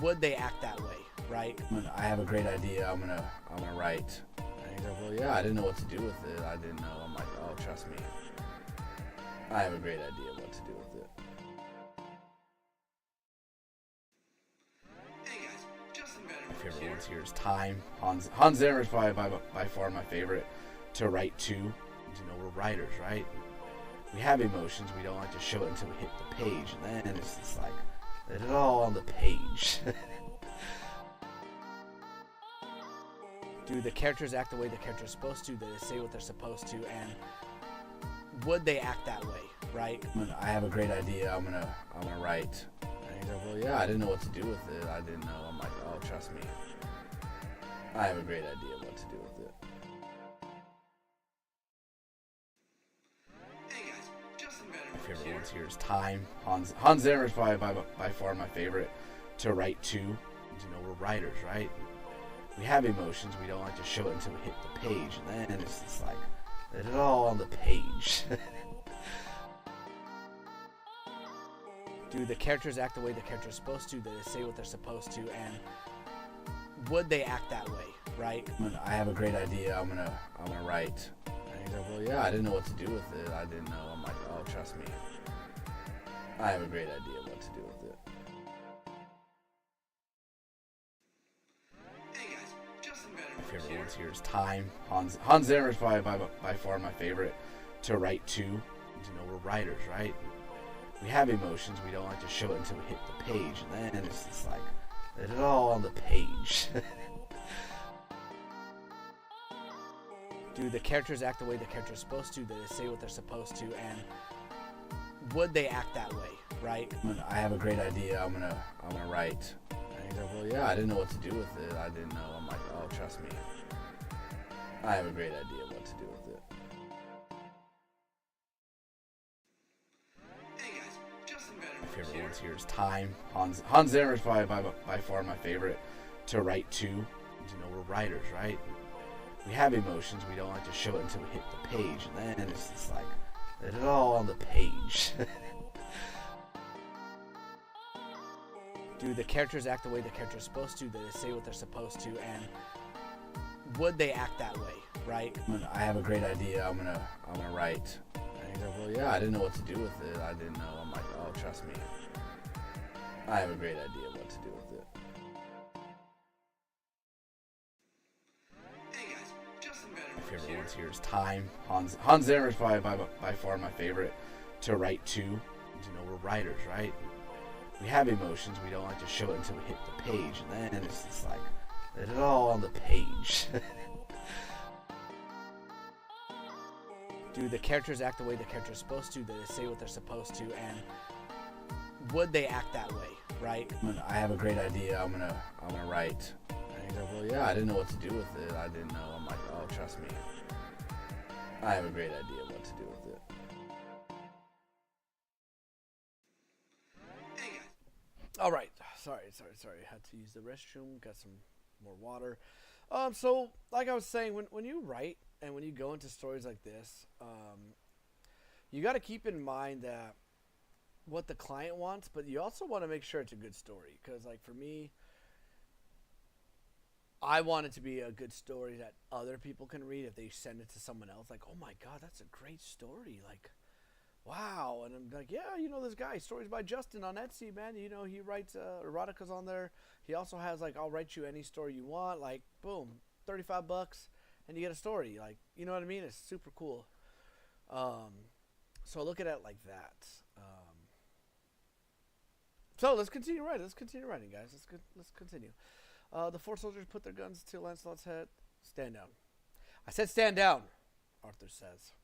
would they act that way, right? I have a great idea. I'm gonna write. And he's like, well, yeah, I didn't know what to do with it. I didn't know. I'm like, oh, trust me. I have a great idea what to do with it. Hey guys, Justin Benner. My favorite ones here is time. Hans Zimmer is probably by far my favorite to write to. You know, we're writers, right? We have emotions. We don't like to show it until we hit the page, and then it's just like, let it all on the page. Do the characters act the way the character's supposed to? Do they say what they're supposed to? And would they act that way, right? I have a great idea. I'm gonna write. And he's like, well, yeah, I didn't know what to do with it. I didn't know. I'm like, oh, trust me. I have a great idea what to do with it. Hey guys, Justin Benner. My favorite ones here is time. Hans Zimmer is probably by far my favorite to write to. You know, we're writers, right? We have emotions. We don't like to show it until we hit the page, and then it's just like, let it all on the page. Do the characters act the way the character's supposed to? Do they say what they're supposed to? And would they act that way, right? I have a great idea. I'm gonna write. And he's like, well, yeah, I didn't know what to do with it. I didn't know. I'm like, oh, trust me. I have a great idea what to do with it. Hey guys, Justin Benner. My favorite ones here is time. Hans Zimmer is probably by far my favorite to write to. You know, we're writers, right? We have emotions. We don't like to show it until we hit the page, and then it's just like, let it all on the page. Do the characters act the way the character's supposed to? Do they say what they're supposed to? And would they act that way, right? I have a great idea. I'm gonna write. And he's like, well, yeah, I didn't know what to do with it. I didn't know. I'm like, oh, trust me. I have a great idea what to do with it. Hey guys, Justin Benner. My favorite ones here is time. Hans Zimmer is probably by far my favorite to write to. You know, we're writers, right? We have emotions. We don't like to show it until we hit the page, and then it's just like, let it all on the page. Do the characters act the way the character's supposed to? Do they say what they're supposed to? And would they act that way, right? I have a great idea. I'm gonna write. And he's like, well, yeah, I didn't know what to do with it. I didn't know. I'm like, oh, trust me. I have a great idea what to do with it. Hey guys, Justin Benner. My favorite ones here is time. Hans Zimmer is probably by far my favorite to write to. You know, we're writers, right? We have emotions. We don't like to show it until we hit the page, and then it's just like, let it all on the page. Do the characters act the way the character's supposed to? Do they say what they're supposed to? And would they act that way, right? I have a great idea. I'm gonna write. And he's like, well, yeah, I didn't know what to do with it. I didn't know. I'm like, oh, trust me. I have a great idea what to do with it. Hey guys. All right. Sorry. Had to use the restroom. Got some more water. So like I was saying, when you write and when you go into stories like this, you got to keep in mind that what the client wants, but you also want to make sure it's a good story. Because like for me, I want it to be a good story that other people can read if they send it to someone else. Like, oh my God, that's a great story. Like, wow. And I'm like, yeah, you know, this guy, stories by Justin on Etsy, man. You know, he writes eroticas on there. He also has like, I'll write you any story you want. Like, boom, $35 and you get a story. Like, you know what I mean? It's super cool. So look at it like that. So let's continue writing. Guys. Let's continue. The four soldiers put their guns to Lancelot's head. Stand down. I said stand down, Arthur says.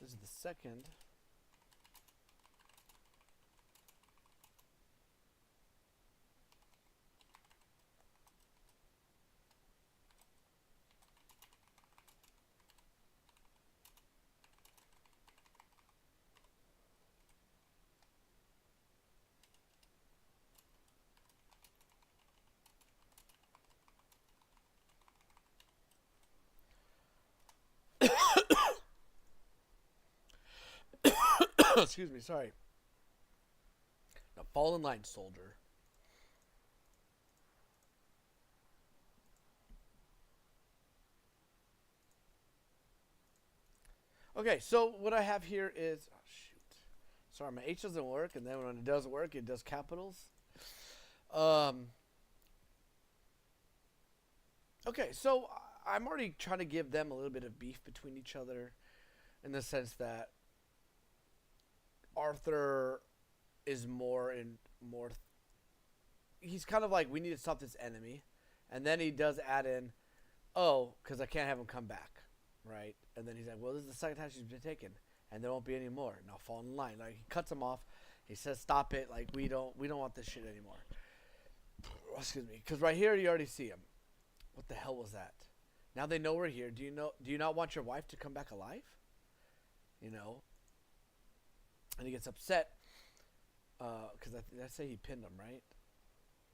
This is the second. Excuse me, sorry. Now, fall in line, soldier. Okay, so what I have here is, oh shoot, sorry, my H doesn't work, and then when it does work, it does capitals. Um. Okay, so I'm already trying to give them a little bit of beef between each other, in the sense that Arthur is more in more. He's kind of like, we need to stop this enemy, and then he does add in, oh, because I can't have him come back, right? And then he's like, well, this is the second time she's been taken, and there won't be any more. Now fall in line. Like, he cuts him off. He says, stop it. Like, we don't want this shit anymore. Excuse me, because right here you already see him. What the hell was that? Now they know we're here. Do you not want your wife to come back alive? You know. And he gets upset because did I say he pinned him, right?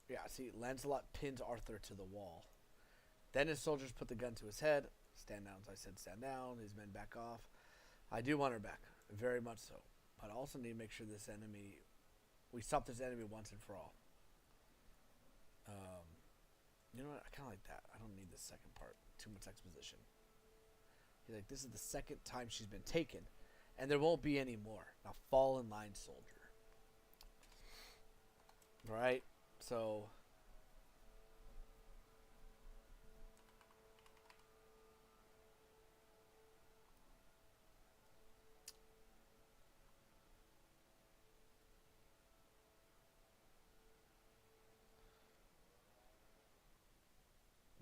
Yeah. See, Lancelot pins Arthur to the wall. Then his soldiers put the gun to his head. Stand down. So I said stand down. His men back off. I do want her back, very much so. But I also need to make sure we stop this enemy once and for all. You know what? I kind of like that. I don't need the second part. Too much exposition. He's like, this is the second time she's been taken, and there won't be any more. Now fall in line, soldier. Right? So...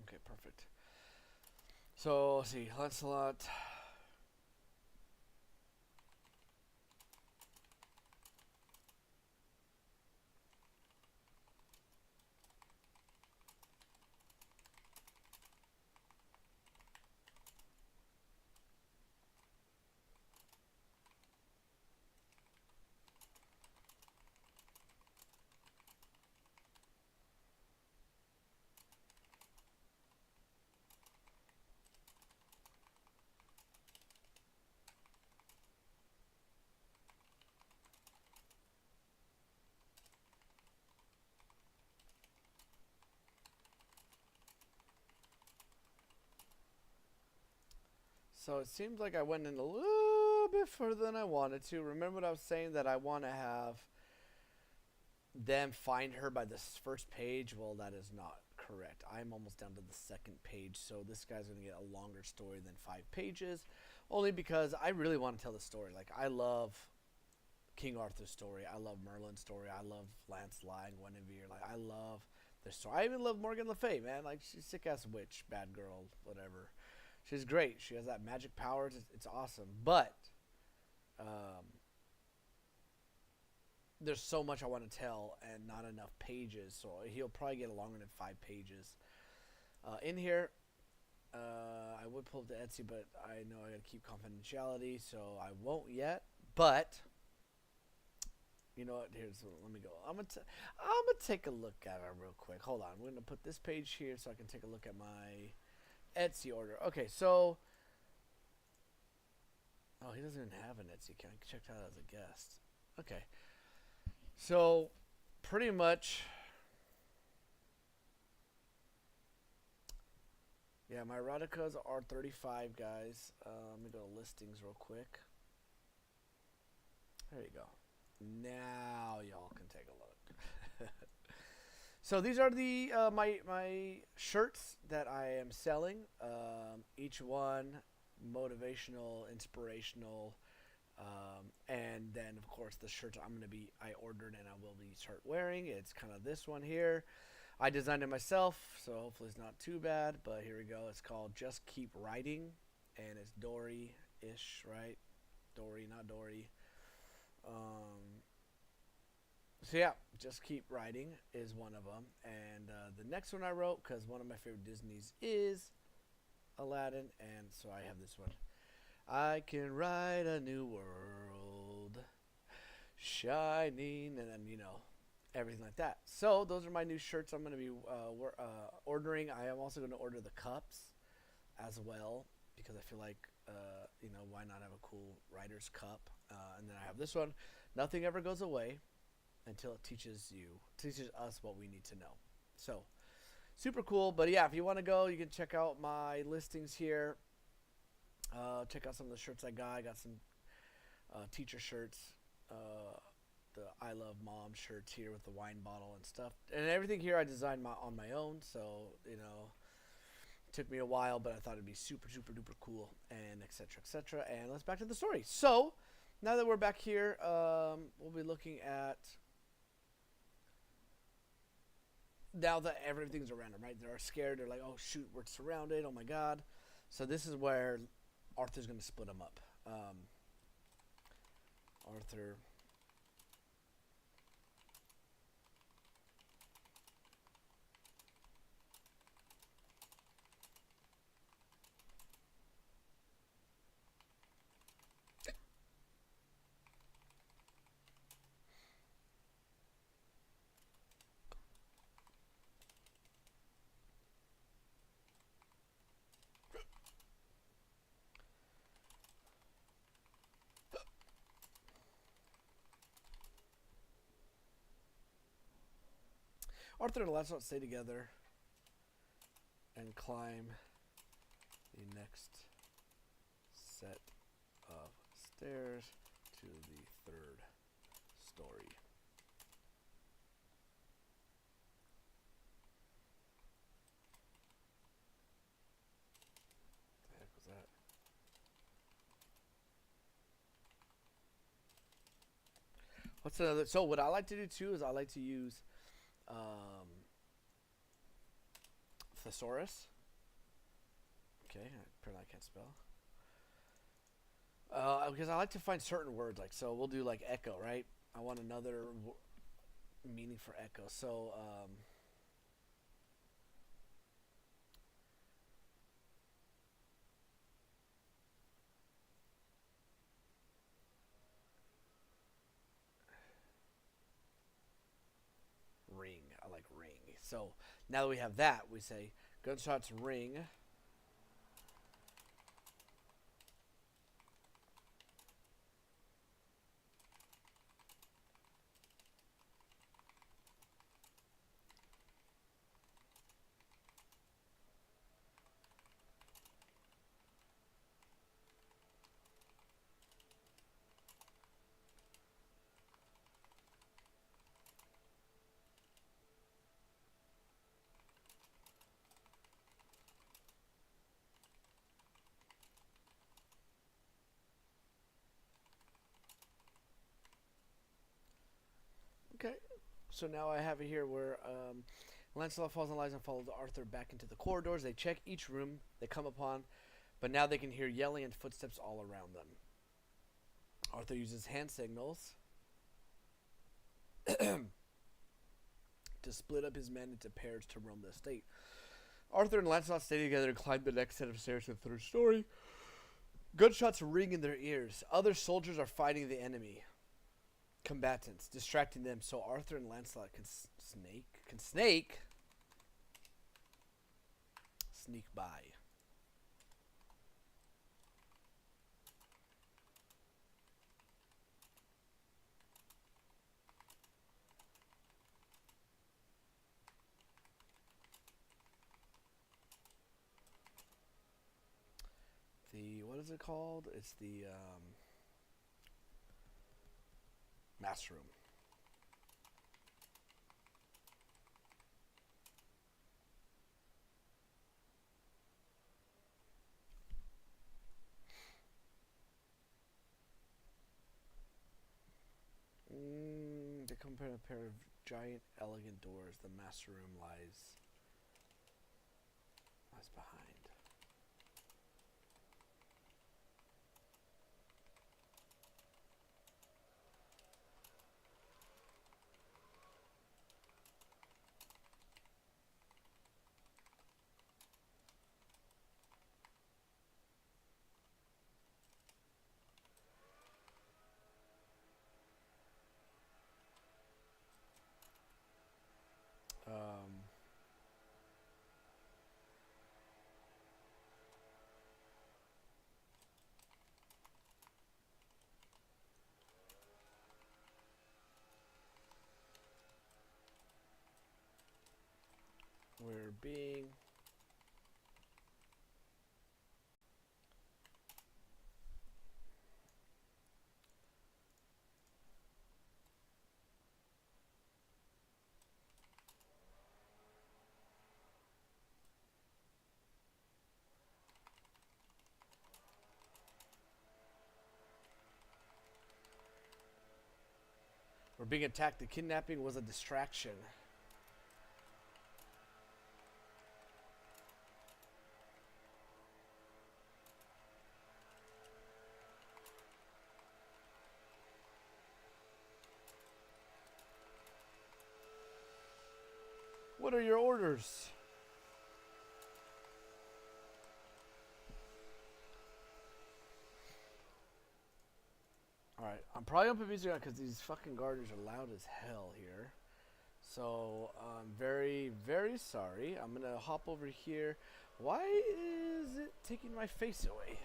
Okay, perfect. So, let's see. Lancelot... So it seems like I went in a little bit further than I wanted to. Remember what I was saying, that I want to have them find her by this first page? Well, that is not correct. I'm almost down to the second page, so this guy's going to get a longer story than 5 pages, only because I really want to tell the story. Like, I love King Arthur's story. I love Merlin's story. I love Lancelot and Guinevere. Like, I love the story. I even love Morgan Le Fay, man. Like, she's a sick-ass witch, bad girl, whatever. She's great. She has that magic powers. It's awesome. But there's so much I want to tell and not enough pages. So he'll probably get longer than 5 pages. In here, I would pull up the Etsy, but I know I got to keep confidentiality, so I won't yet. But you know what? Let me go. I'm gonna take a look at it real quick. Hold on. We're gonna put this page here so I can take a look at my Etsy order. Okay, so he doesn't even have an Etsy account. I checked out as a guest. Okay, so pretty much, yeah, my eroticas are $35, guys. Let me go to listings real quick. There you go. Now y'all can take a look. So these are the my shirts that I am selling. Each one motivational, inspirational, and then of course the shirts I ordered and I will be start wearing. It's kind of this one here. I designed it myself, so hopefully it's not too bad. But here we go. It's called Just Keep Writing, and it's Dory-ish, right? Dory, not Dory. So yeah, Just Keep Writing is one of them, and the next one I wrote, because one of my favorite Disneys is Aladdin, and so I have this one. I can write a new world, shining, and then everything like that. So those are my new shirts I'm going to be ordering. I am also going to order the cups as well, because I feel like why not have a cool writer's cup? And then I have this one. Nothing ever goes away until it teaches us what we need to know. So super cool. But yeah, if you want to go, you can check out my listings here. Check out some of the shirts I got. I got some teacher shirts, the I Love Mom shirts here with the wine bottle and stuff, and everything here I designed on my own. So it took me a while, but I thought it'd be super duper cool, and etc. etc. And let's back to the story. So now that we're back here, we'll be looking at, now that everything's around them, right? They're scared. They're like, oh shoot, we're surrounded. Oh my god. So this is where Arthur's going to split them up. Arthur and Lancelot stay together and climb the next set of stairs to the third story. What the heck was that? What's another? So what I like to do too is I like to use thesaurus. Okay, apparently I can't spell. Because I like to find certain words, like, so we'll do like echo, right? I want another meaning for echo. So ring. I like ring. So now that we have that, we say gunshots ring. Okay, so now I have it here where Lancelot falls in line and follows Arthur back into the corridors. They check each room they come upon, but now they can hear yelling and footsteps all around them. Arthur uses hand signals to split up his men into pairs to roam the estate. Arthur and Lancelot stay together and climb the next set of stairs to the third story. Gunshots ring in their ears. Other soldiers are fighting the enemy combatants, distracting them, so Arthur and Lancelot can sneak by. What is it called? It's the master room. They compare a pair of giant, elegant doors. The master room lies behind. we're being attacked. The kidnapping was a distraction. What are your orders? Alright, I'm probably gonna put music on because these fucking gardeners are loud as hell here. So, I'm very, very sorry. I'm gonna hop over here. Why is it taking my face away?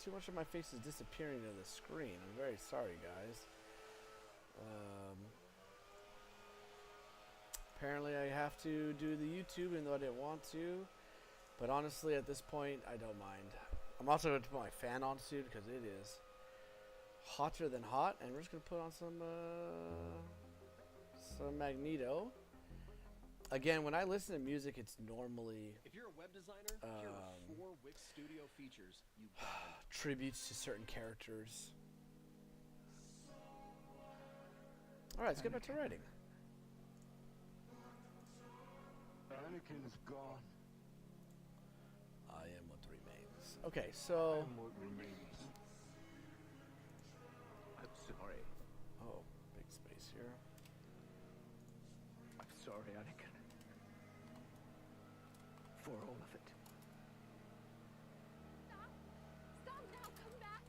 Too much of my face is disappearing to the screen. I'm very sorry, guys. Apparently I have to do the YouTube even though I didn't want to. But honestly, at this point, I don't mind. I'm also going to put my fan on soon because it is hotter than hot. And we're just going to put on some Magneto. Again, when I listen to music, it's normally... If you're a web designer, here are 4 Wix Studio features you got. Tributes to certain characters. Alright, let's get back to writing. Anakin's gone. I am what remains. Okay, so... And what remains. I'm sorry. Oh, big space here. I'm sorry, Anakin. For all of it. Stop! Stop now! Come back!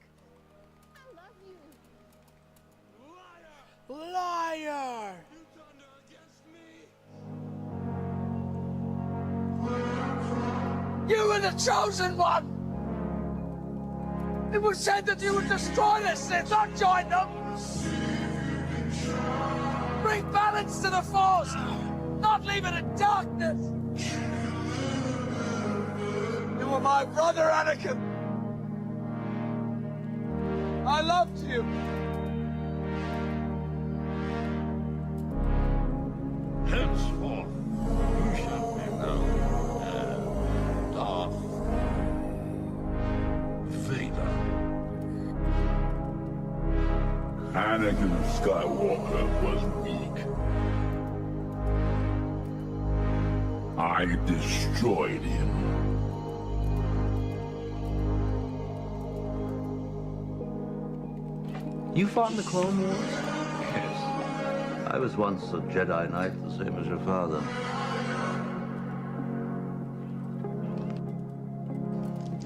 I love you! Liar! Liar! You thunder against me! You were the chosen one! It was said that you would destroy the Sith, not join them! Bring balance to the Force, not leave it in darkness! You were my brother, Anakin! I loved you! Henceforth, you shall be known as Darth Vader. Anakin Skywalker was weak. I destroyed him. You fought in the Clone Wars? Yes. I was once a Jedi Knight, the same as your father.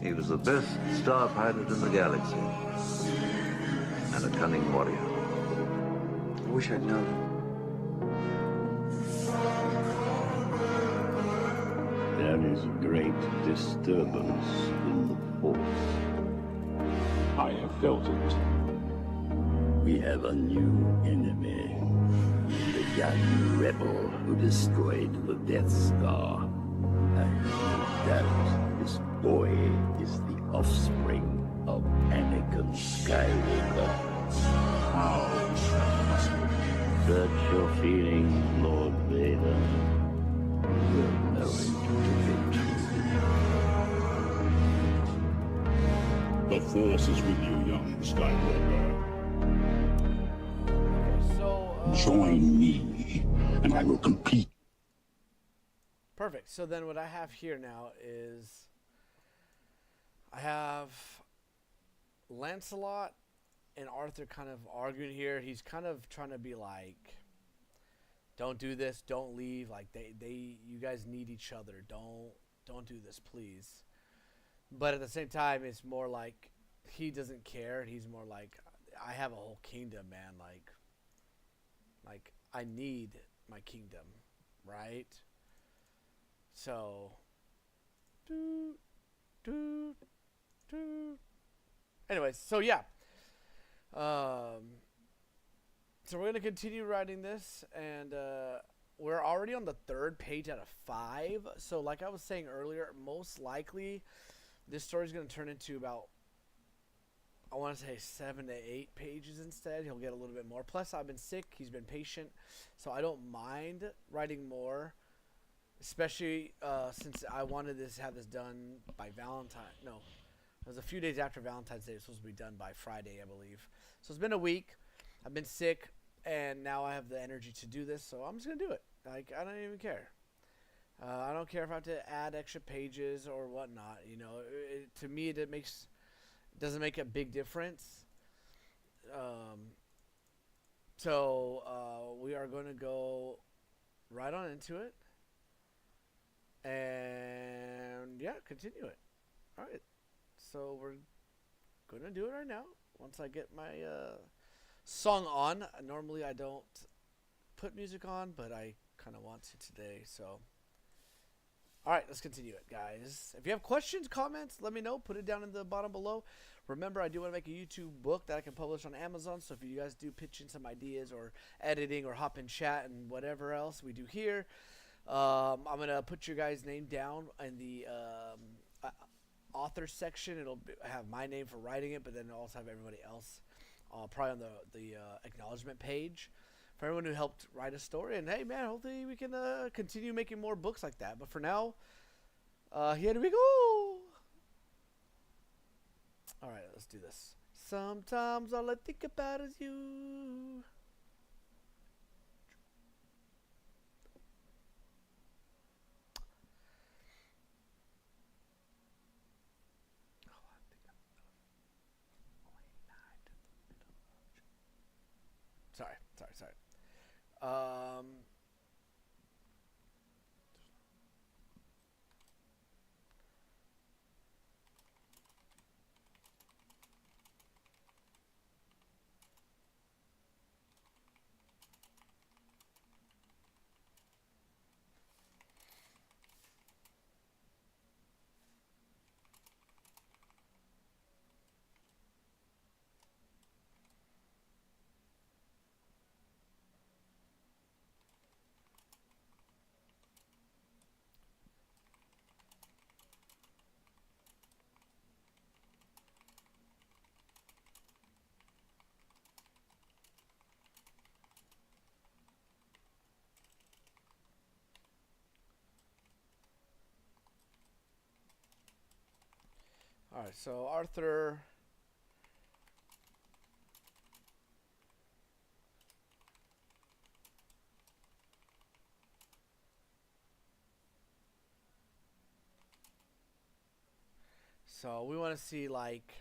He was the best star pilot in the galaxy. And a cunning warrior. I wish I'd known. There is great disturbance in the Force. I have felt it. We have a new enemy. The young rebel who destroyed the Death Star. And no doubt this boy is the offspring of Anakin Skywalker. How search your feelings, Lord Vader. You'll know it to be true. The Force is with you, young Skywalker. Join me, and I will compete. Perfect. So then what I have here now is I have Lancelot and Arthur kind of arguing here. He's kind of trying to be like, don't do this, don't leave. Like you guys need each other. Don't do this, please. But at the same time, it's more like he doesn't care. He's more like, I have a whole kingdom, man. Like I need my kingdom, right? So, anyways, so yeah. So we're gonna continue writing this, and we're already on the 3rd page out of 5. So like I was saying earlier, most likely this story is going to turn into about, I want to say 7 to 8 pages instead. He'll get a little bit more. Plus, I've been sick. He's been patient. So I don't mind writing more, especially since I wanted to have this done by Valentine. No, it was a few days after Valentine's Day. It was supposed to be done by Friday, I believe. So it's been a week. I've been sick, and now I have the energy to do this. So I'm just going to do it. Like, I don't even care. I don't care if I have to add extra pages or whatnot. You know, to me, it doesn't make a big difference. So we are going to go right on into it. And yeah, continue it. All right. So we're going to do it right now. Once I get my song on. Normally I don't put music on, but I kind of want to today. So, all right, let's continue it, guys. If you have questions, comments, let me know. Put it down in the bottom below. Remember, I do want to make a YouTube book that I can publish on Amazon. So if you guys do pitch in some ideas or editing or hop in chat and whatever else we do here, I'm going to put your guys' name down in the author section. It'll have my name for writing it, but then it'll also have everybody else probably on the acknowledgement page for everyone who helped write a story. And hey, man, hopefully we can continue making more books like that. But for now, here we go. All right, let's do this. Sometimes all I think about is you. Sorry. All right, so Arthur. So we want to see, like,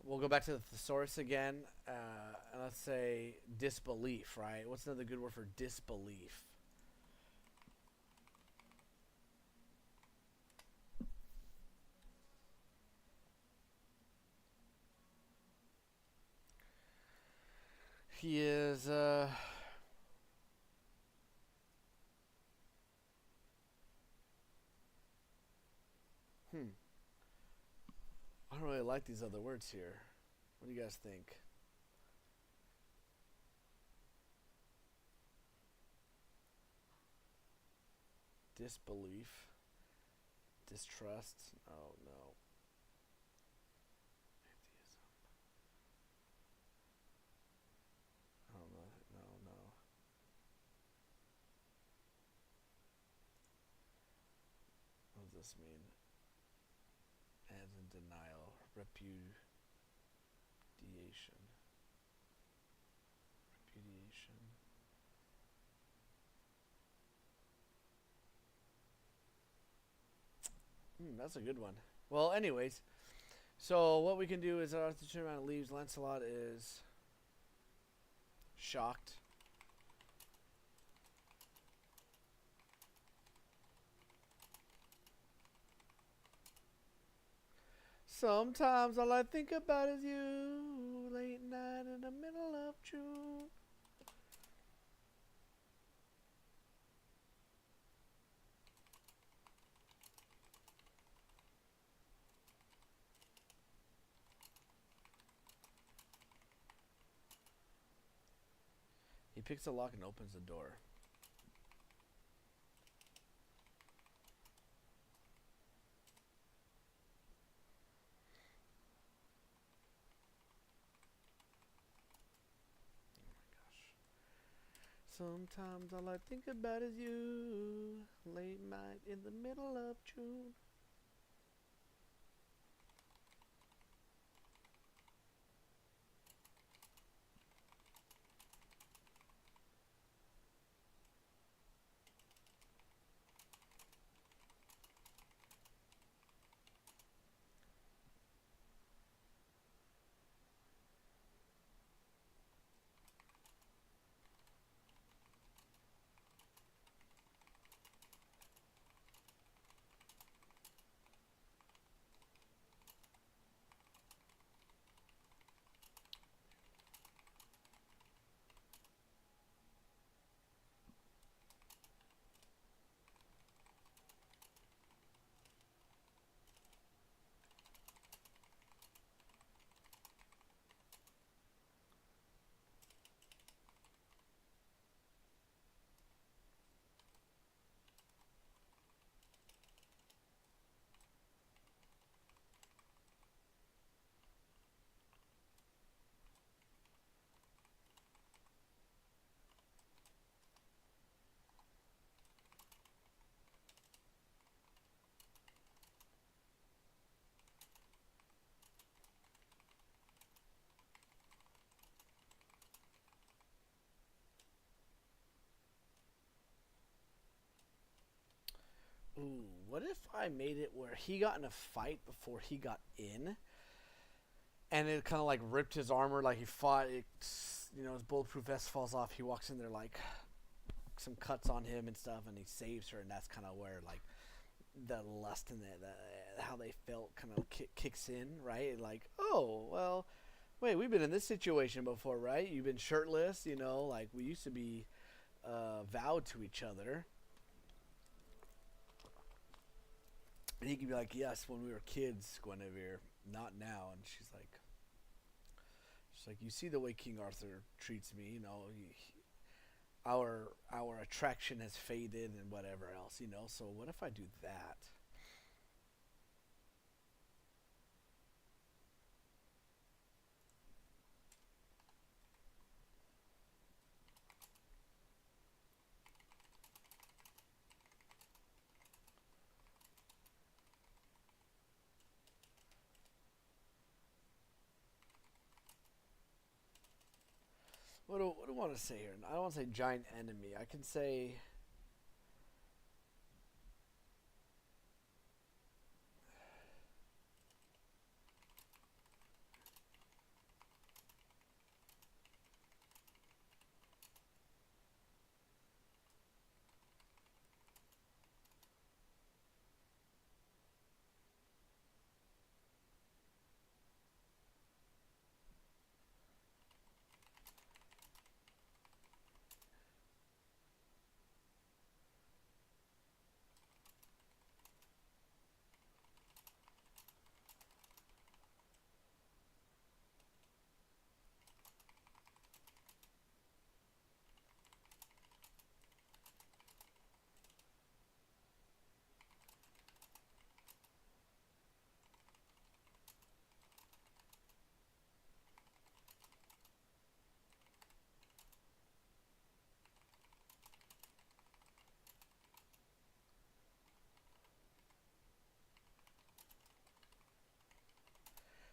we'll go back to the thesaurus again, and let's say disbelief, right? What's another good word for disbelief? He is, I don't really like these other words here. What do you guys think? Disbelief. Distrust. Oh, no. Atheism. Oh, no. What does this mean? As in denial. Repudiation. That's a good one. Well, anyways, so what we can do is Arthur turns around and leaves. Lancelot is shocked. Sometimes all I think about is you. Late night in the middle of June. He picks the lock and opens the door. Sometimes all I think about is you. Late night in the middle of June. Ooh, what if I made it where he got in a fight before he got in, and it kind of like ripped his armor, like he fought, you know, his bulletproof vest falls off, he walks in there like some cuts on him and stuff, and he saves her, and that's kind of where like the lust and how they felt kind of kicks in, right? Like, oh, well, wait, we've been in this situation before, right? You've been shirtless, you know, like we used to be vowed to each other. And he could be like, yes, when we were kids, Guinevere, not now. And she's like, you see the way King Arthur treats me, you know, our attraction has faded and whatever else, you know. So what if I do that? What do I want to say here? I don't want to say giant enemy. I can say...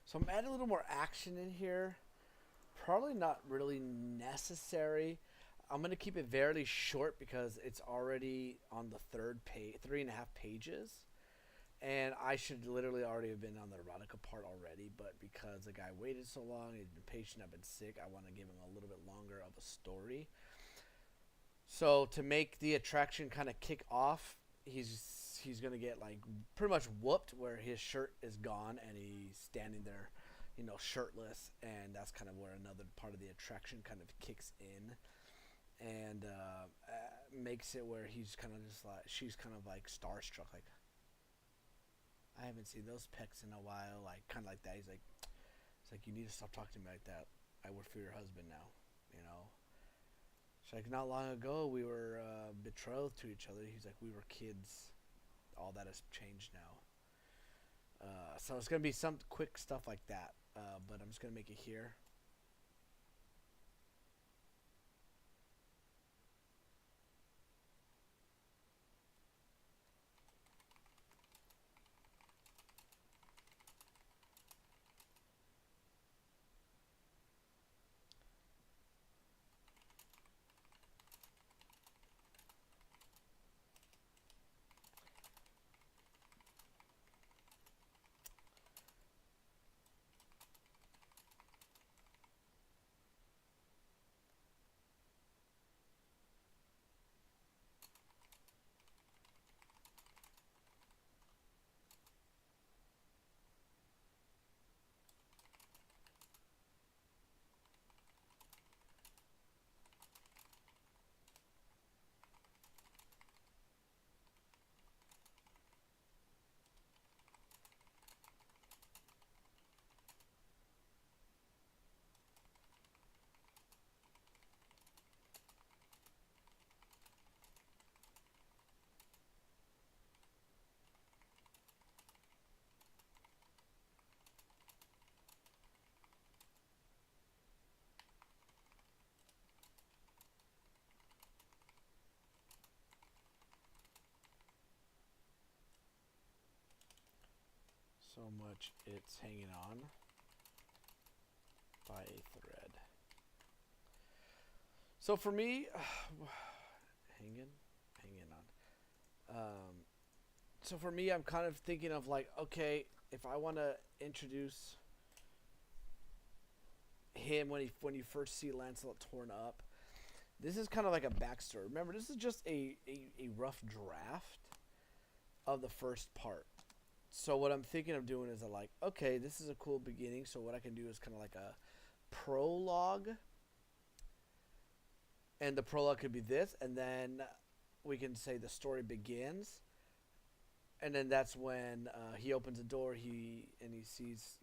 So I'm adding a little more action in here. Probably not really necessary. I'm going to keep it very short because it's already on the third page, 3.5 pages. And I should literally already have been on the erotica part already. But because the guy waited so long, he's been patient, I've been sick, I want to give him a little bit longer of a story. So to make the attraction kind of kick off, he's going to get like pretty much whooped where his shirt is gone and he's standing there, you know, shirtless, and that's kind of where another part of the attraction kind of kicks in and makes it where he's kind of just like, she's kind of like starstruck, like, I haven't seen those pecs in a while, like kind of like that. He's like, it's like, you need to stop talking to me like that. I work for your husband now, you know. She's like, not long ago we were betrothed to each other. He's like, we were kids. All that has changed now. So it's gonna be some quick stuff like that. But I'm just gonna make it here. So much it's hanging on by a thread. So for me, hanging on. So for me, I'm kind of thinking of like, okay, if I want to introduce him when you first see Lancelot torn up, this is kind of like a backstory. Remember, this is just a rough draft of the first part. So what I'm thinking of doing is like, okay, this is a cool beginning. So what I can do is kind of like a prologue. And the prologue could be this. And then we can say the story begins. And then that's when he opens the door. He sees,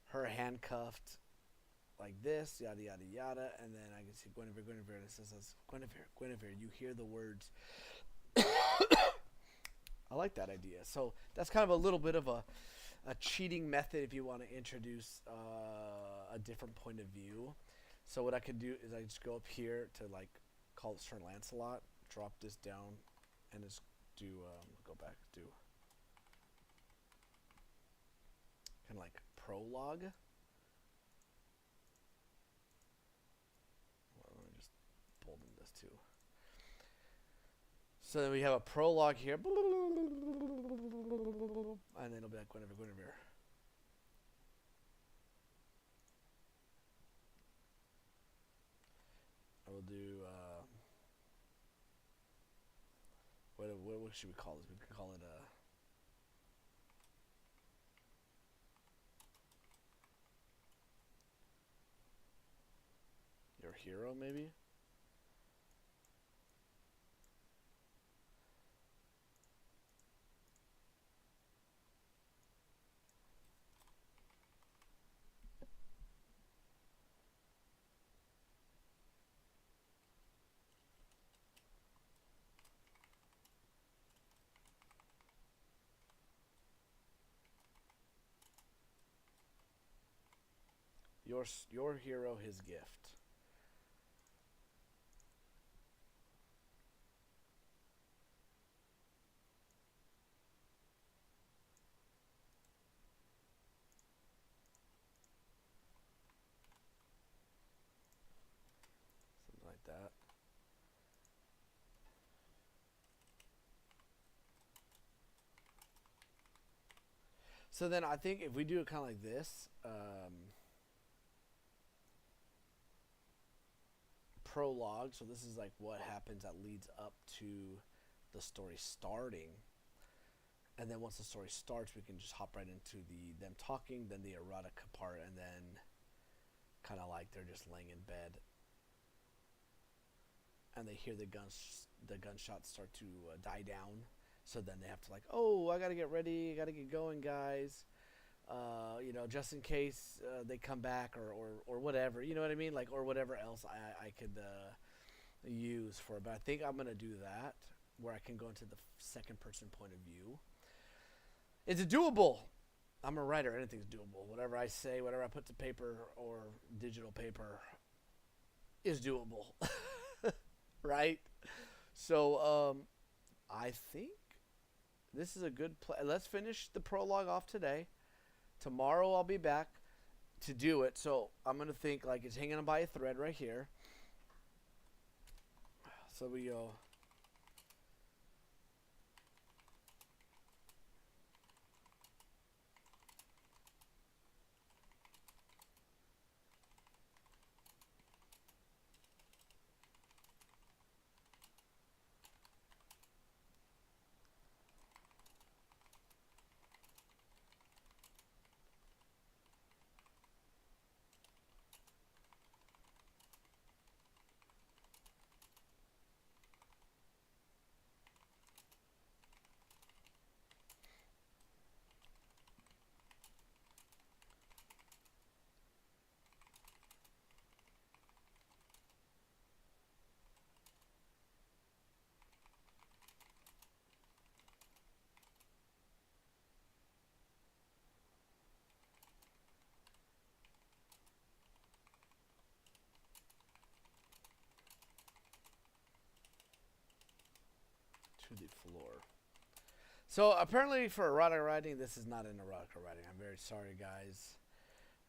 her handcuffed like this, yada, yada, yada. And then I can see Guinevere. And it says, Guinevere, you hear the words. I like that idea. So that's kind of a little bit of a cheating method if you want to introduce a different point of view. So what I could do is I just go up here to like call this turn Lancelot, drop this down, and just do go back, do kind of like prologue. Well, let me just bolden this too. So then we have a prologue here. And then it'll be like Guinevere. I will do, what should we call this? We could call it, your hero, maybe? Your hero, his gift. Something like that. So then I think if we do it kind of like this, prologue, so this is like what happens that leads up to the story starting, and then once the story starts we can just hop right into them talking, then the erotica part, and then kind of like they're just laying in bed and they hear the gunshots start to die down, so then they have to like, oh, I gotta get ready, I gotta get going, guys. You know, just in case they come back or whatever. You know what I mean? Like, or whatever else I could use for it. But I think I'm gonna do that where I can go into the second person point of view. It's doable. I'm a writer. Anything's doable. Whatever I say, whatever I put to paper or digital paper is doable. Right? So I think this is a good play. Let's finish the prologue off today. Tomorrow I'll be back to do it. So I'm going to think like it's hanging by a thread right here. So we go. To the floor. So apparently for erotic writing, this is not an erotica writing. I'm very sorry, guys.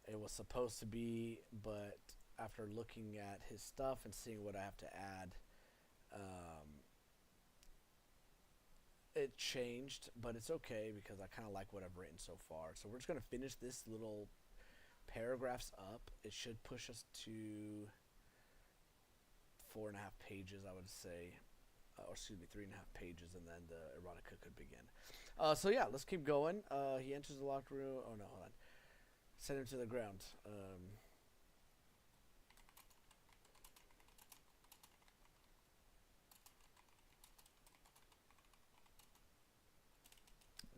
It was supposed to be, but after looking at his stuff and seeing what I have to add, it changed, but it's okay because I kind of like what I've written so far. So we're just going to finish this little paragraphs up. It should push us to 4.5 pages, I would say. Or excuse me, 3.5 pages, and then the erotica could begin. So yeah, let's keep going. He enters the locked room. Oh no, hold on. Send him to the ground.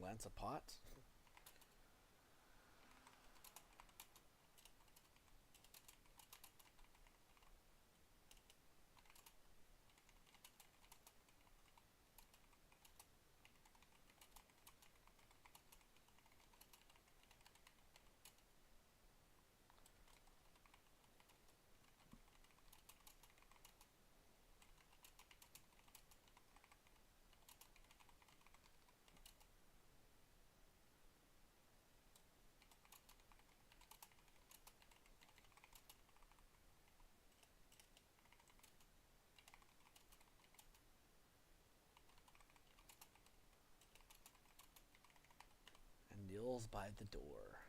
Lance a pot. Kneels by the door.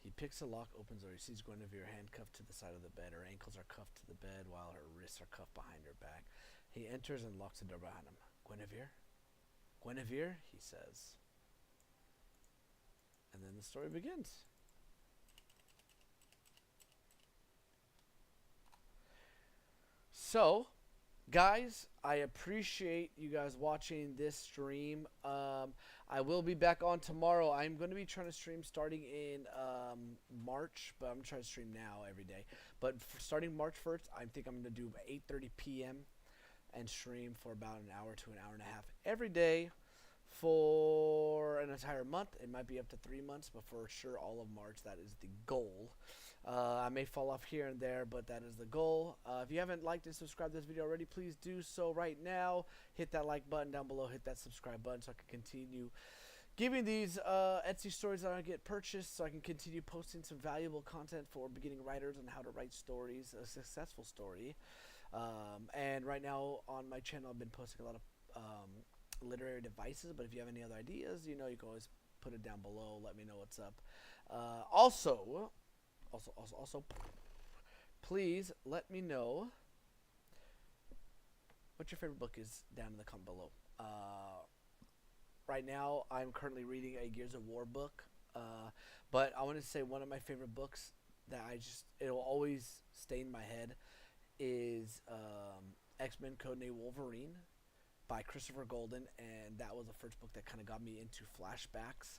He picks a lock, opens the door. He sees Guinevere handcuffed to the side of the bed. Her ankles are cuffed to the bed while her wrists are cuffed behind her back. He enters and locks the door behind him. Guinevere? Guinevere? He says. And then the story begins. So, guys, I appreciate you guys watching this stream. I will be back on tomorrow. I'm going to be trying to stream starting in March, but I'm trying to stream now every day. But starting March 1st, I think I'm going to do 8:30 p.m. and stream for about an hour to an hour and a half every day for an entire month. It might be up to 3 months, but for sure all of March, that is the goal. I may fall off here and there, but that is the goal. If you haven't liked and subscribed to this video already, please do so right now. Hit that like button down below. Hit that subscribe button so I can continue giving these Etsy stories that I get purchased, so I can continue posting some valuable content for beginning writers on how to write stories, a successful story. And right now on my channel, I've been posting a lot of literary devices, but if you have any other ideas, you know, you can always put it down below. Let me know what's up. Also, please let me know what your favorite book is down in the comment below. Right now, I'm currently reading a Gears of War book, but I want to say one of my favorite books that it'll always stay in my head is X-Men Codename Wolverine by Christopher Golden, and that was the first book that kind of got me into flashbacks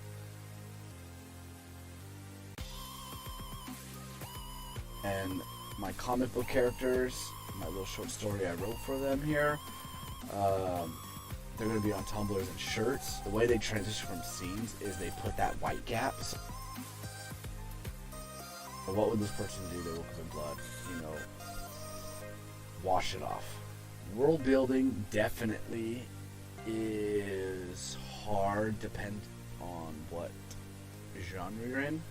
And my comic book characters, my little short story I wrote for them here, they're going to be on tumblers and shirts. The way they transition from scenes is they put that white gap. So what would this person do? They woke up in blood, you know, wash it off. World building definitely is hard, depend on what genre you're in.